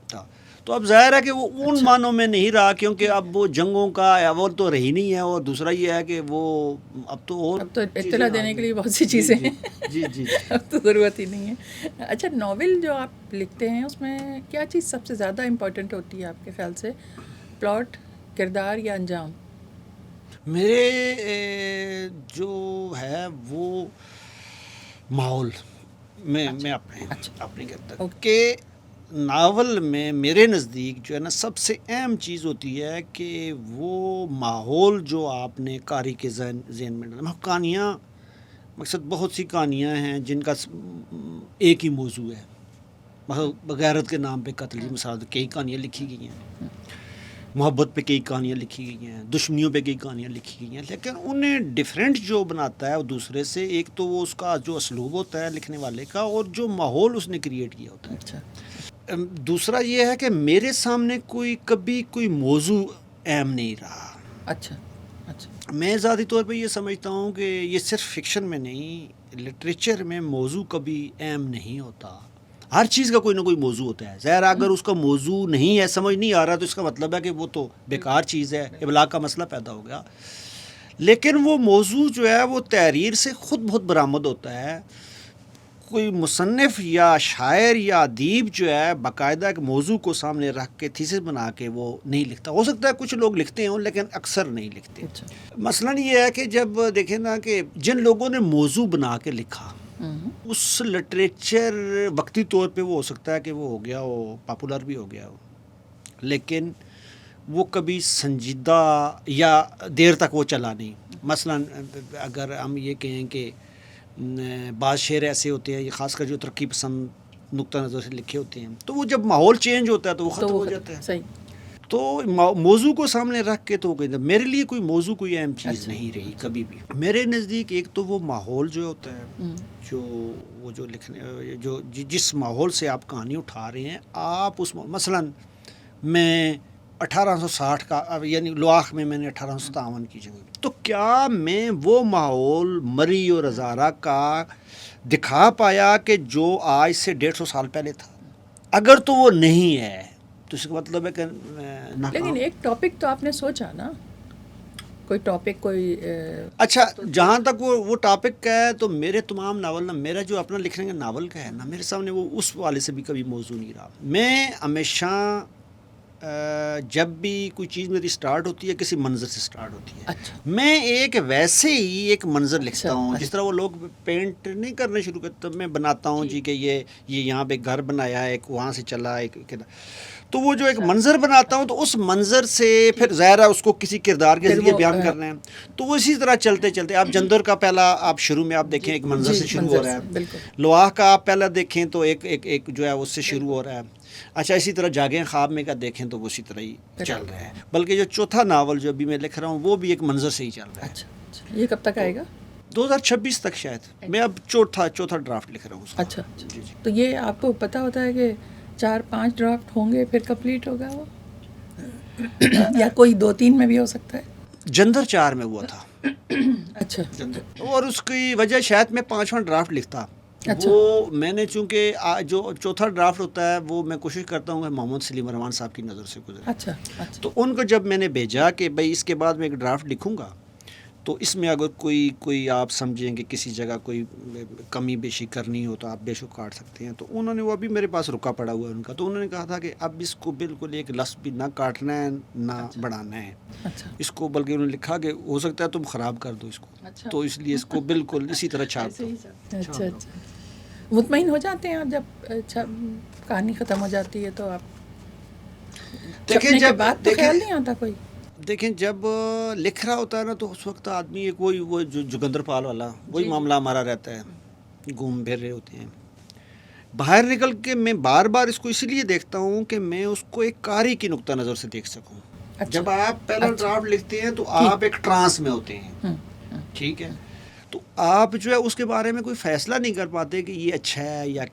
تھا. تو اب ظاہر ہے کہ وہ ان معنوں میں نہیں رہا, کیونکہ اب وہ جنگوں کا اول تو رہی نہیں ہے, اور دوسرا یہ ہے کہ وہ اب تو اطلاع دینے کے لیے بہت سی چیزیں ہیں. جی, اب تو ضرورت ہی نہیں ہے. اچھا, ناول جو آپ لکھتے ہیں اس میں کیا چیز سب سے زیادہ امپورٹنٹ ہوتی ہے آپ کے خیال سے, پلاٹ, کردار یا انجام؟ میرے جو ہے وہ ماحول میں اپنے کہتا ہوں کہ ناول میں میرے نزدیک جو ہے نا سب سے اہم چیز ہوتی ہے کہ وہ ماحول جو آپ نے قاری کے ذہن میں ڈالا. کہانیاں مقصد بہت سی کہانیاں ہیں جن کا ایک ہی موضوع ہے, بغیرت کے نام پہ قتل, مثال کئی کہانیاں لکھی گئی ہیں, محبت پہ کئی کہانیاں لکھی گئی ہیں, دشمنیوں پہ کئی کہانیاں لکھی گئی ہیں, لیکن انہیں ڈیفرنٹ جو بناتا ہے وہ دوسرے سے, ایک تو وہ اس کا جو اسلوب ہوتا ہے لکھنے والے کا, اور جو ماحول اس نے کریٹ کیا ہوتا ہے. اچھا. دوسرا یہ ہے کہ میرے سامنے کبھی کوئی موضوع اہم نہیں رہا. اچھا اچھا. میں ذاتی طور پہ یہ سمجھتا ہوں کہ یہ صرف فکشن میں نہیں، لٹریچر میں موضوع کبھی اہم نہیں ہوتا. ہر چیز کا کوئی نہ کوئی موضوع ہوتا ہے. ظاہر اگر اس کا موضوع نہیں ہے، سمجھ نہیں آ رہا، تو اس کا مطلب ہے کہ وہ تو بیکار چیز ہے، ابلاغ کا مسئلہ پیدا ہو گیا. لیکن وہ موضوع جو ہے وہ تحریر سے خود بہت برآمد ہوتا ہے. کوئی مصنف یا شاعر یا ادیب جو ہے باقاعدہ ایک موضوع کو سامنے رکھ کے تھیسس بنا کے وہ نہیں لکھتا. ہو سکتا ہے کچھ لوگ لکھتے ہوں لیکن اکثر نہیں لکھتے. مثلاً یہ ہے کہ جب دیکھیں نا کہ جن لوگوں نے موضوع بنا کے لکھا، اس لٹریچر وقتی طور پہ وہ ہو سکتا ہے کہ وہ ہو گیا ہو، پاپولر بھی ہو گیا ہو، لیکن وہ کبھی سنجیدہ یا دیر تک وہ چلا نہیں. مثلاً اگر ہم یہ کہیں کہ بعض شعر ایسے ہوتے ہیں، یہ خاص کر جو ترقی پسند نقطہ نظر سے لکھے ہوتے ہیں، تو وہ جب ماحول چینج ہوتا ہے تو وہ ختم ہو جاتا ہے. صحیح. تو موضوع کو سامنے رکھ کے تو میرے لیے کوئی موضوع کوئی اہم چیز نہیں رہی کبھی بھی. میرے نزدیک ایک تو وہ ماحول جو ہوتا ہے، جو لکھنے جس ماحول سے آپ کہانی اٹھا رہے ہیں، آپ اس مثلاً میں 1860 کا یعنی لواخ میں نے 1857 کی جگہ، تو کیا میں وہ ماحول مری اور ہزارہ کا دکھا پایا کہ جو آج سے 150 سال پہلے تھا؟ اگر تو وہ نہیں ہے تو اس کا مطلب ہے کہ لیکن ایک ٹاپک تو آپ نے سوچا نا، کوئی ٹاپک کوئی اچھا. جہاں تک وہ ٹاپک کا ہے تو میرے تمام ناول نا، میرا جو اپنا لکھنے کا ناول کا ہے نا، میرے سامنے وہ اس والے سے بھی کبھی موضوع نہیں رہا. میں ہمیشہ جب بھی کوئی چیز میری سٹارٹ ہوتی ہے کسی منظر سے سٹارٹ ہوتی ہے. اچھا. میں ایک ویسے ہی ایک منظر لکھتا ہوں جس طرح وہ لوگ پینٹ نہیں کرنے شروع کرتے، میں بناتا ہوں جی کہ یہ یہاں پہ گھر بنایا ہے، ایک وہاں سے چلا ایک، تو وہ جو ایک منظر بناتا ہوں تو اس منظر سے پھر ظاہر ہے اس کو کسی کردار کے ذریعے بیان کرنا ہے. تو وہ اسی طرح چلتے چلتے آپ جندر کا پہلا آپ شروع میں آپ دیکھیں ایک منظر سے شروع ہو رہا ہے، لواح کا آپ پہلا دیکھیں تو ایک جو ہے اس سے شروع ہو رہا ہے. اچھا اسی طرح جاگیں خواب میں کا دیکھیں تو وہ اسی طرح ہی چل رہا ہے. بلکہ جو چوتھا ناول جو ابھی میں لکھ رہا ہوں وہ بھی ایک منظر سے ہی چل رہا ہے. اچھا. یہ کب تک آئے گا؟ 2026 تک شاید. میں اب چوتھا ڈرافٹ لکھ رہا ہوں اس کا. اچھا. تو یہ آپ کو پتہ ہوتا ہے کہ 4-5 ڈرافٹ ہوں گے پھر کمپلیٹ ہوگا وہ، یا کوئی 2-3 میں بھی ہو سکتا ہے؟ جندر 4 میں ہوا تھا. اچھا. اور اس کی وجہ شاید میں 5واں ڈرافٹ لکھتا. وہ میں نے چونکہ جو چوتھا ڈرافٹ ہوتا ہے وہ میں کوشش کرتا ہوں کہ محمد سلیم الرحمان صاحب کی نظر سے گزرے. اچھا. تو ان کو جب میں نے بھیجا کہ بھائی اس کے بعد میں ایک ڈرافٹ لکھوں گا، تو اس میں اگر کوئی آپ سمجھیں کہ کسی جگہ کوئی کمی بیشی کرنی ہو تو آپ بے شک کاٹ سکتے ہیں. تو انہوں نے وہ ابھی میرے پاس رکا پڑا ہوا ہے ان کا، تو انہوں نے کہا تھا کہ اب اس کو بالکل ایک لفظ بھی نہ کاٹنا ہے نہ بڑھانا ہے اس کو، بلکہ انہوں نے لکھا کہ ہو سکتا ہے تم خراب کر دو اس کو، تو اس لیے اس کو بالکل اسی طرح چھاپ دو. اچھا. مطمئن ہو جاتے ہیں آپ جب کہانی ختم ہو جاتی ہے تو آپ دیکھیں جب بات تو خیال نہیں آتا کوئی؟ دیکھیں جب لکھ رہا ہوتا ہے نا تو اس وقت آدمی ایک وہ جو جوگندر پال والا وہی معاملہ ہمارا رہتا ہے، گھوم پھر رہے ہوتے ہیں. باہر نکل کے میں بار بار اس کو اسی لیے دیکھتا ہوں کہ میں اس کو ایک قاری کی نقطہ نظر سے دیکھ سکوں. جب آپ پہلا ڈرافٹ لکھتے ہیں تو آپ ایک ٹرانس میں ہوتے ہیں، ٹھیک ہے، تو آپ جو ہے اس کے بارے میں کوئی فیصلہ نہیں کر پاتے کہ یہ اچھا ہے یا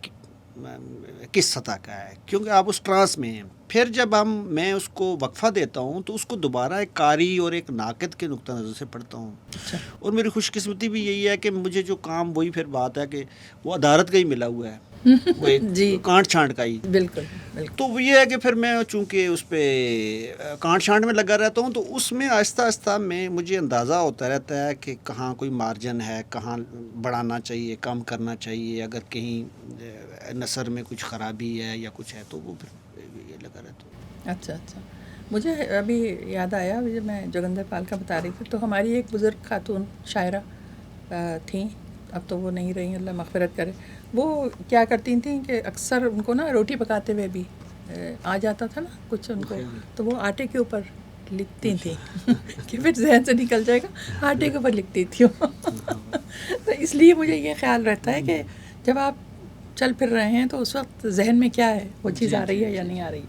کس سطح کا ہے، کیونکہ آپ اس ٹرانس میں ہیں. پھر جب میں اس کو وقفہ دیتا ہوں تو اس کو دوبارہ ایک قاری اور ایک ناقد کے نقطہ نظر سے پڑھتا ہوں. اور میری خوش قسمتی بھی یہی ہے کہ مجھے جو کام وہی پھر بات ہے کہ وہ عدالت کا ہی ملا ہوا ہے، وہ ایک کانٹ چھانٹ کا ہی. بالکل. تو وہ یہ ہے کہ پھر میں چونکہ اس پہ کانٹ چھانٹ میں لگا رہتا ہوں تو اس میں آہستہ آہستہ مجھے اندازہ ہوتا رہتا ہے کہ کہاں کوئی مارجن ہے، کہاں بڑھانا چاہیے، کم کرنا چاہیے، اگر کہیں نثر میں کچھ خرابی ہے یا کچھ ہے تو وہ پھر یہ لگا رہتا ہوں. اچھا. مجھے ابھی یاد آیا جب میں جوگندر پال کا بتا رہی تھی تو ہماری ایک بزرگ خاتون شاعرہ تھیں، اب تو وہ نہیں رہی، اللہ مغفرت کرے. وہ کیا کرتی تھیں کہ اکثر ان کو نا روٹی پکاتے ہوئے بھی آ جاتا تھا نا کچھ ان کو، تو وہ آٹے کے اوپر لکھتی تھیں کہ پھر ذہن سے نکل جائے گا، آٹے کے اوپر لکھتی تھی وہ. تو اس لیے مجھے یہ خیال رہتا ہے کہ جب آپ چل پھر رہے ہیں تو اس وقت ذہن میں کیا ہے، وہ چیز آ رہی ہے یا نہیں آ رہی.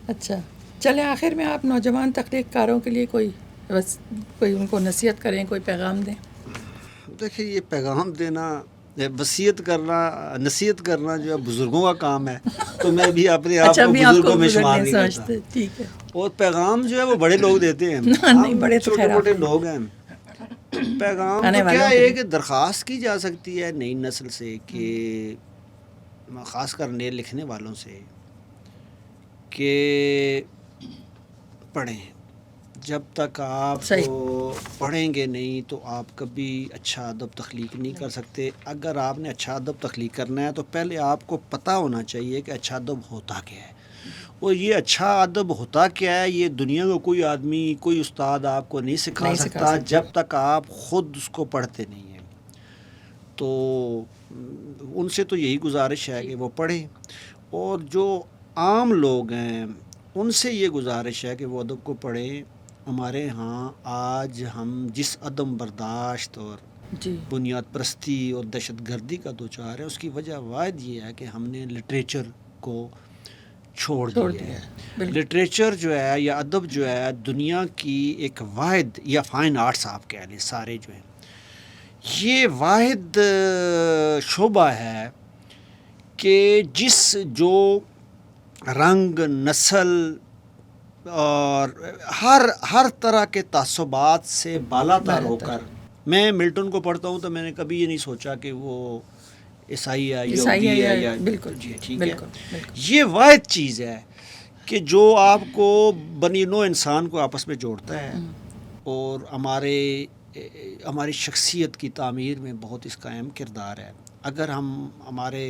اچھا چلیں، آخر میں آپ نوجوان تخلیق کاروں کے لیے کوئی ان کو نصیحت کریں، کوئی پیغام دیں. دیکھیں یہ پیغام دینا وصیت کرنا نصیحت کرنا جو ہے بزرگوں کا کام ہے، تو میں بھی اپنے آپ کو بزرگوں میں شمار نہیں کرتا. ٹھیک ہے. اور پیغام جو ہے وہ بڑے لوگ دیتے ہیں، ہم چھوٹے موٹے لوگ ہیں. پیغام تو کیا ہے کہ درخواست کی جا سکتی ہے نئی نسل سے کہ خاص کر نئے لکھنے والوں سے کہ پڑھیں. جب تک آپ پڑھیں گے نہیں تو آپ کبھی اچھا ادب تخلیق نہیں کر سکتے. اگر آپ نے اچھا ادب تخلیق کرنا ہے تو پہلے آپ کو پتہ ہونا چاہیے کہ اچھا ادب ہوتا کیا ہے. اور یہ اچھا ادب ہوتا کیا ہے یہ دنیا کا کوئی آدمی کوئی استاد آپ کو نہیں سکھا سکتا جب تک آپ خود اس کو پڑھتے نہیں ہیں. تو ان سے تو یہی گزارش ہے کہ وہ پڑھیں. اور جو عام لوگ ہیں ان سے یہ گزارش ہے کہ وہ ادب کو پڑھیں. ہمارے ہاں آج ہم جس عدم برداشت اور بنیاد پرستی اور دہشت گردی کا دوچار ہے اس کی وجہ واحد یہ ہے کہ ہم نے لٹریچر کو چھوڑ دیا ہے. لٹریچر جو ہے یا ادب جو ہے دنیا کی ایک واحد یا فائن آرٹس آپ کہہ لیں سارے جو ہیں یہ واحد شعبہ ہے کہ جس جو رنگ نسل اور ہر طرح کے تعصبات سے بالا تر ہو کر میں ملٹن کو پڑھتا ہوں تو میں نے کبھی یہ نہیں سوچا کہ وہ عیسائی ہے یہودی ہے یا بالکل ٹھیک ہے. یہ واحد چیز ہے کہ جو آپ کو بنی نوع انسان کو آپس میں جوڑتا ہے اور ہماری شخصیت کی تعمیر میں بہت اس کا اہم کردار ہے. اگر ہمارے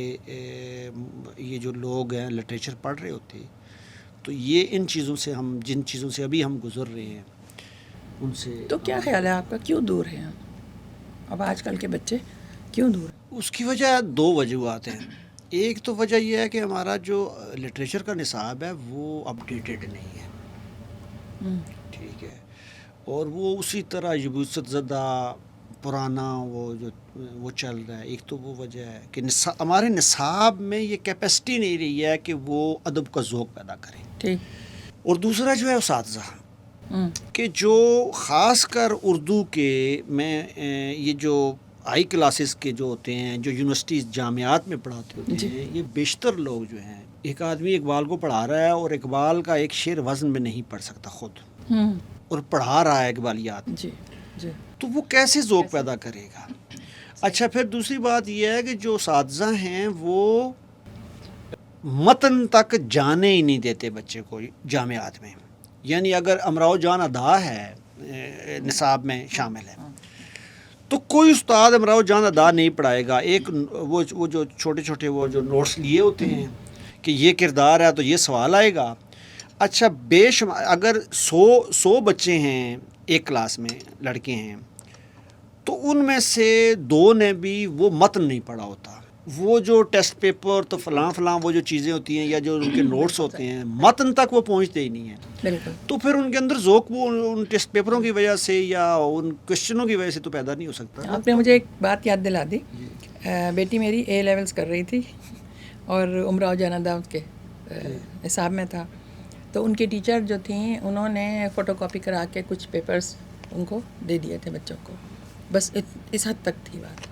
یہ جو لوگ ہیں لٹریچر پڑھ رہے ہوتے تو یہ ان چیزوں سے جن چیزوں سے ابھی ہم گزر رہے ہیں ان سے. تو کیا خیال ہے آپ کا کیوں دور ہیں اب آج کل کے بچے کیوں دور ہیں؟ اس کی وجہ 2 وجوہات ہیں. ایک تو وجہ یہ ہے کہ ہمارا جو لٹریچر کا نصاب ہے وہ اپڈیٹڈ نہیں ہے. ٹھیک ہے. اور وہ اسی طرح یبوست زدہ پرانا وہ چل رہا ہے. ایک تو وہ وجہ ہے کہ ہمارے نصاب میں یہ کیپیسٹی نہیں رہی ہے کہ وہ ادب کا ذوق پیدا کریں. اور دوسرا جو ہے اساتذہ کہ جو خاص کر اردو کے میں یہ جو ہائی کلاسز کے جو ہوتے ہیں جو یونیورسٹیز جامعات میں پڑھاتے ہوتے ہیں یہ بیشتر لوگ جو ہیں ایک آدمی اقبال کو پڑھا رہا ہے اور اقبال کا ایک شعر وزن میں نہیں پڑھ سکتا خود اور پڑھا رہا ہے اقبالیات. تو وہ کیسے ذوق پیدا کرے گا؟ اچھا پھر دوسری بات یہ ہے کہ جو اساتذہ ہیں وہ متن تک جانے ہی نہیں دیتے بچے کو جامعات میں. یعنی اگر امراؤ جان ادا ہے نصاب میں شامل ہے تو کوئی استاد امراؤ جان ادا نہیں پڑھائے گا. ایک وہ جو چھوٹے چھوٹے وہ جو نوٹس لیے ہوتے ہیں کہ یہ کردار ہے تو یہ سوال آئے گا. اچھا بے شمار اگر 100 بچے ہیں ایک کلاس میں لڑکے ہیں تو ان میں سے 2 نے بھی وہ متن نہیں پڑھا ہوتا. وہ جو ٹیسٹ پیپر تو فلاں وہ جو چیزیں ہوتی ہیں یا جو ان کے نوٹس ہوتے ہیں متن تک وہ پہنچتے ہی نہیں ہیں. تو پھر ان کے اندر ذوق وہ ان ٹیسٹ پیپروں کی وجہ سے یا ان کوشچنوں کی وجہ سے تو پیدا نہیں ہو سکتا. آپ نے مجھے ایک بات یاد دلا دی. بیٹی میری A لیولز کر رہی تھی اور امراؤ جان ادا کے حساب میں تھا تو ان کی ٹیچر جو تھیں انہوں نے فوٹو کاپی کرا کے کچھ پیپرز ان کو دے دیے تھے بچوں کو. بس اس حد تک تھی بات.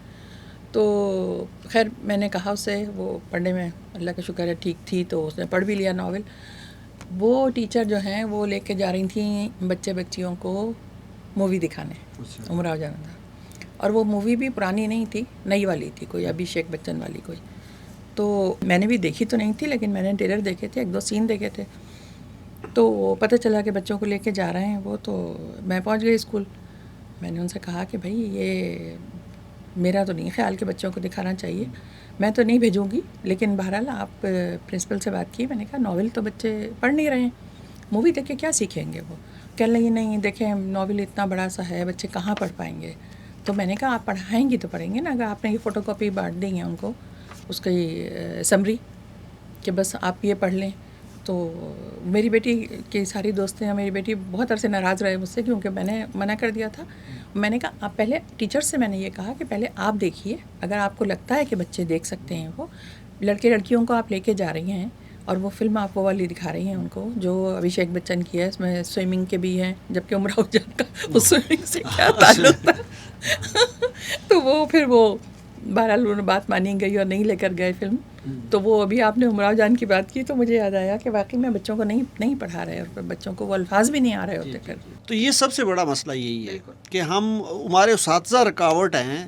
تو خیر میں نے کہا اس سے وہ پڑھنے میں اللہ کا شکر ہے ٹھیک تھی تو اس نے پڑھ بھی لیا ناول. وہ ٹیچر جو ہیں وہ لے کے جا رہی تھیں بچیوں کو مووی دکھانے امراؤ جان ادا. اور وہ مووی بھی پرانی نہیں تھی نئی والی تھی کوئی ابھیشیک بچن والی کوئی. تو میں نے بھی دیکھی تو نہیں تھی لیکن میں نے ٹریلر دیکھے تھے 1-2 سین دیکھے تھے. تو پتہ چلا کہ بچوں کو لے کے جا رہے ہیں وہ. تو میں پہنچ گئی اسکول. میں نے ان سے کہا کہ بھائی یہ میرا تو نہیں خیال کہ بچوں کو دکھانا چاہیے میں تو نہیں بھیجوں گی لیکن بہرحال آپ پرنسپل سے بات کی. میں نے کہا ناول تو بچے پڑھ نہیں رہے ہیں مووی دیکھ کے کیا سیکھیں گے. وہ کہنے لگی نہیں دیکھیں ناول اتنا بڑا سا ہے بچے کہاں پڑھ پائیں گے. تو میں نے کہا آپ پڑھائیں گی تو پڑھیں گے نا. اگر آپ نے یہ فوٹو کاپی بانٹ دی ہیں ان کو اس کی سمری کہ بس آپ یہ پڑھ لیں. تو میری بیٹی کی ساری دوستیں ہیں میری بیٹی بہت عرصے ناراض رہے مجھ سے کیونکہ میں نے منع کر دیا تھا. میں نے کہا آپ پہلے ٹیچر سے میں نے یہ کہا کہ پہلے آپ دیکھیے اگر آپ کو لگتا ہے کہ بچے دیکھ سکتے ہیں وہ لڑکے لڑکیوں کو آپ لے کے جا رہی ہیں اور وہ فلم آپ وہ والی دکھا رہی ہیں ان کو جو ابھیشیک بچن کی ہے اس میں سوئمنگ کے بھی ہیں جبکہ امراؤ جان کا وہ سوئمنگ سے کیا تعلق تھا. تو وہ پھر وہ بہرحال انہوں نے بات مانی گئی اور نہیں لے کر گئے فلم. تو وہ ابھی آپ نے امراؤ جان کی بات کی تو مجھے یاد آیا کہ واقعی میں بچوں کو نہیں پڑھا رہے اور بچوں کو وہ الفاظ بھی نہیں آ رہے ہوتے پھر. تو یہ سب سے بڑا مسئلہ یہی ہے کہ ہمارے اساتذہ رکاوٹ ہیں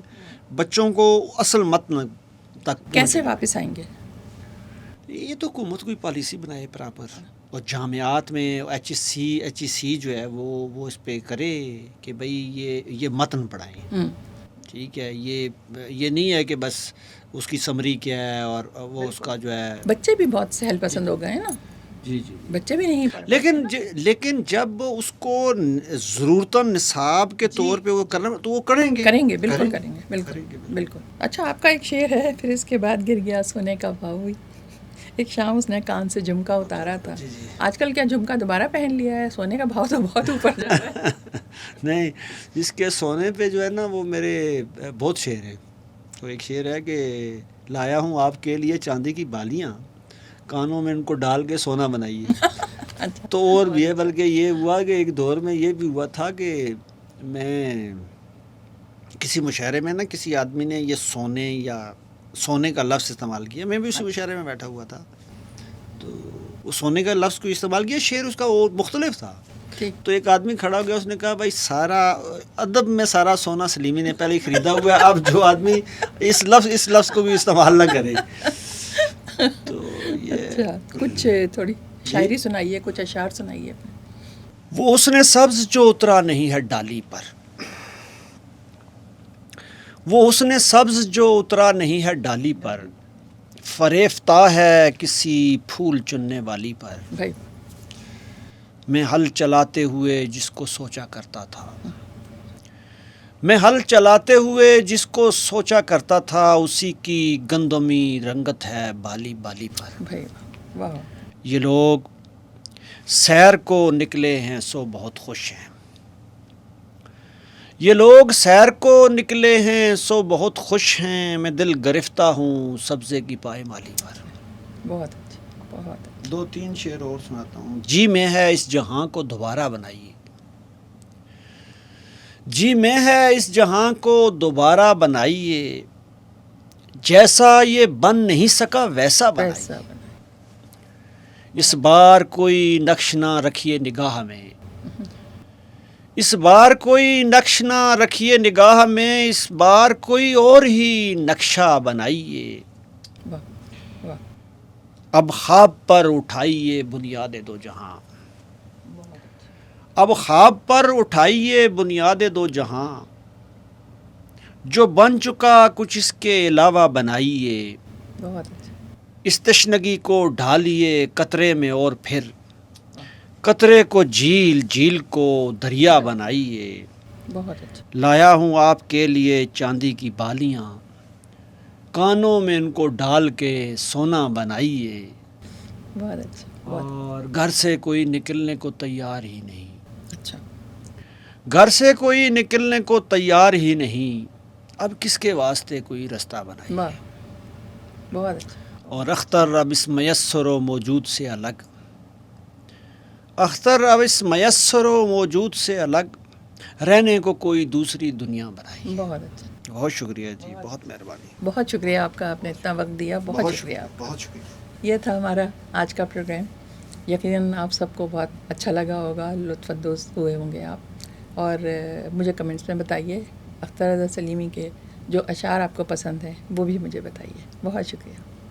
بچوں کو اصل متن تک. کیسے واپس آئیں گے؟ یہ تو حکومت کوئی پالیسی بنائے پراپر، اور جامعات میں ایچ ای سی جو ہے وہ اس پہ کرے کہ بھئی یہ متن پڑھائیں. ٹھیک ہے، یہ نہیں ہے کہ بس اس کی سمری کیا ہے اور وہ اس کا جو ہے. بچے بھی بہت سہل پسند ہو گئے ہیں نا. جی بچے بھی نہیں لیکن جب اس کو ضرورتاً نصاب کے طور پہ وہ کرنا تو وہ کریں گے بالکل. اچھا، آپ کا ایک شعر ہے، پھر اس کے بعد گر گیا سونے کا بھاؤ ہوئی. ایک شام اس نے کان سے جھمکا اتارا تھا. آج کل کیا جھمکا دوبارہ پہن لیا ہے؟ سونے کا بھاؤ تو بہت اوپر جا رہا ہے. نہیں، اس کے سونے پہ جو ہے نا وہ میرے بہت شعر ہیں. تو ایک شعر ہے کہ لایا ہوں آپ کے لیے چاندی کی بالیاں، کانوں میں ان کو ڈال کے سونا بنائیے. اچھا. تو اور بھی ہے، بلکہ یہ ہوا کہ ایک دور میں یہ بھی ہوا تھا کہ میں کسی مشاعرے میں نا کسی آدمی نے یہ سونے کا لفظ استعمال کیا. میں بھی اسی مشاعرے میں بیٹھا ہوا تھا تو وہ سونے کا لفظ کو استعمال کیا. شعر اس کا وہ مختلف تھا. تو ایک آدمی کھڑا ہو گیا، اس نے کہا بھائی سارا ادب میں سارا سونا سلیمی نے پہلے ہی خریدا ہوا ہے، اب جو آدمی اس لفظ کو بھی استعمال نہ کرے. تو اچھا، کچھ تھوڑی شاعری سنائیے، کچھ اشعار سنائیے. وہ حسن سبز جو اترا نہیں ہے ڈالی پر، وہ حسن سبز جو اترا نہیں ہے ڈالی پر، فریفتہ ہے کسی پھول چننے والی پر. بھائی میں ہل چلاتے ہوئے جس کو سوچا کرتا تھا، میں ہل چلاتے ہوئے جس کو سوچا کرتا تھا، اسی کی گندمی رنگت ہے بالی بالی پر. بھائی واہ. یہ لوگ سیر کو نکلے ہیں سو بہت خوش ہیں، یہ لوگ سیر کو نکلے ہیں سو بہت خوش ہیں، میں دل گرفتہ ہوں سبزے کی پائے مالی پر. بہت اچھا، بہت اچھا. 2-3 شعر اور سناتا ہوں. جی میں ہے اس جہاں کو دوبارہ بنائیے، جی میں ہے اس جہاں کو دوبارہ بنائیے، جیسا یہ بن نہیں سکا ویسا بنائیے. اس بار کوئی نقش نہ رکھیے نگاہ میں، اس بار کوئی نقش نہ رکھیے نگاہ میں، اس بار کوئی اور ہی نقشہ بنائیے. اب خواب پر اٹھائیے بنیاد دو جہاں، اب خواب پر اٹھائیے بنیاد دو جہاں، جو بن چکا کچھ اس کے علاوہ بنائیے. بہت اچھا. اس تشنگی کو ڈھالیے قطرے میں اور پھر قطرے کو جھیل، جھیل کو دریا بنائیے. بہت اچھا. لایا ہوں آپ کے لیے چاندی کی بالیاں، کانوں میں ان کو ڈال کے سونا بنائیے. بہت اچھا. اور گھر سے کوئی نکلنے کو تیار ہی نہیں، اچھا، گھر سے کوئی نکلنے کو تیار ہی نہیں، اب کس کے واسطے کوئی رستہ بنائیے. بہت اچھا. اور اختر اب اس میسر و موجود سے الگ، اختر اب اس میسر و موجود سے الگ، رہنے کو کوئی دوسری دنیا بنائی. بہت اچھا. بہت شکریہ جی، بہت مہربانی. بہت شکریہ آپ کا، آپ نے اتنا وقت دیا. بہت شکریہ آپ کا. بہت شکریہ. یہ تھا ہمارا آج کا پروگرام. یقیناً آپ سب کو بہت اچھا لگا ہوگا، لطف اندوز ہوئے ہوں گے آپ. اور مجھے کمنٹس میں بتائیے اختر رضا سلیمی کے جو اشعار آپ کو پسند ہیں وہ بھی مجھے بتائیے. بہت شکریہ.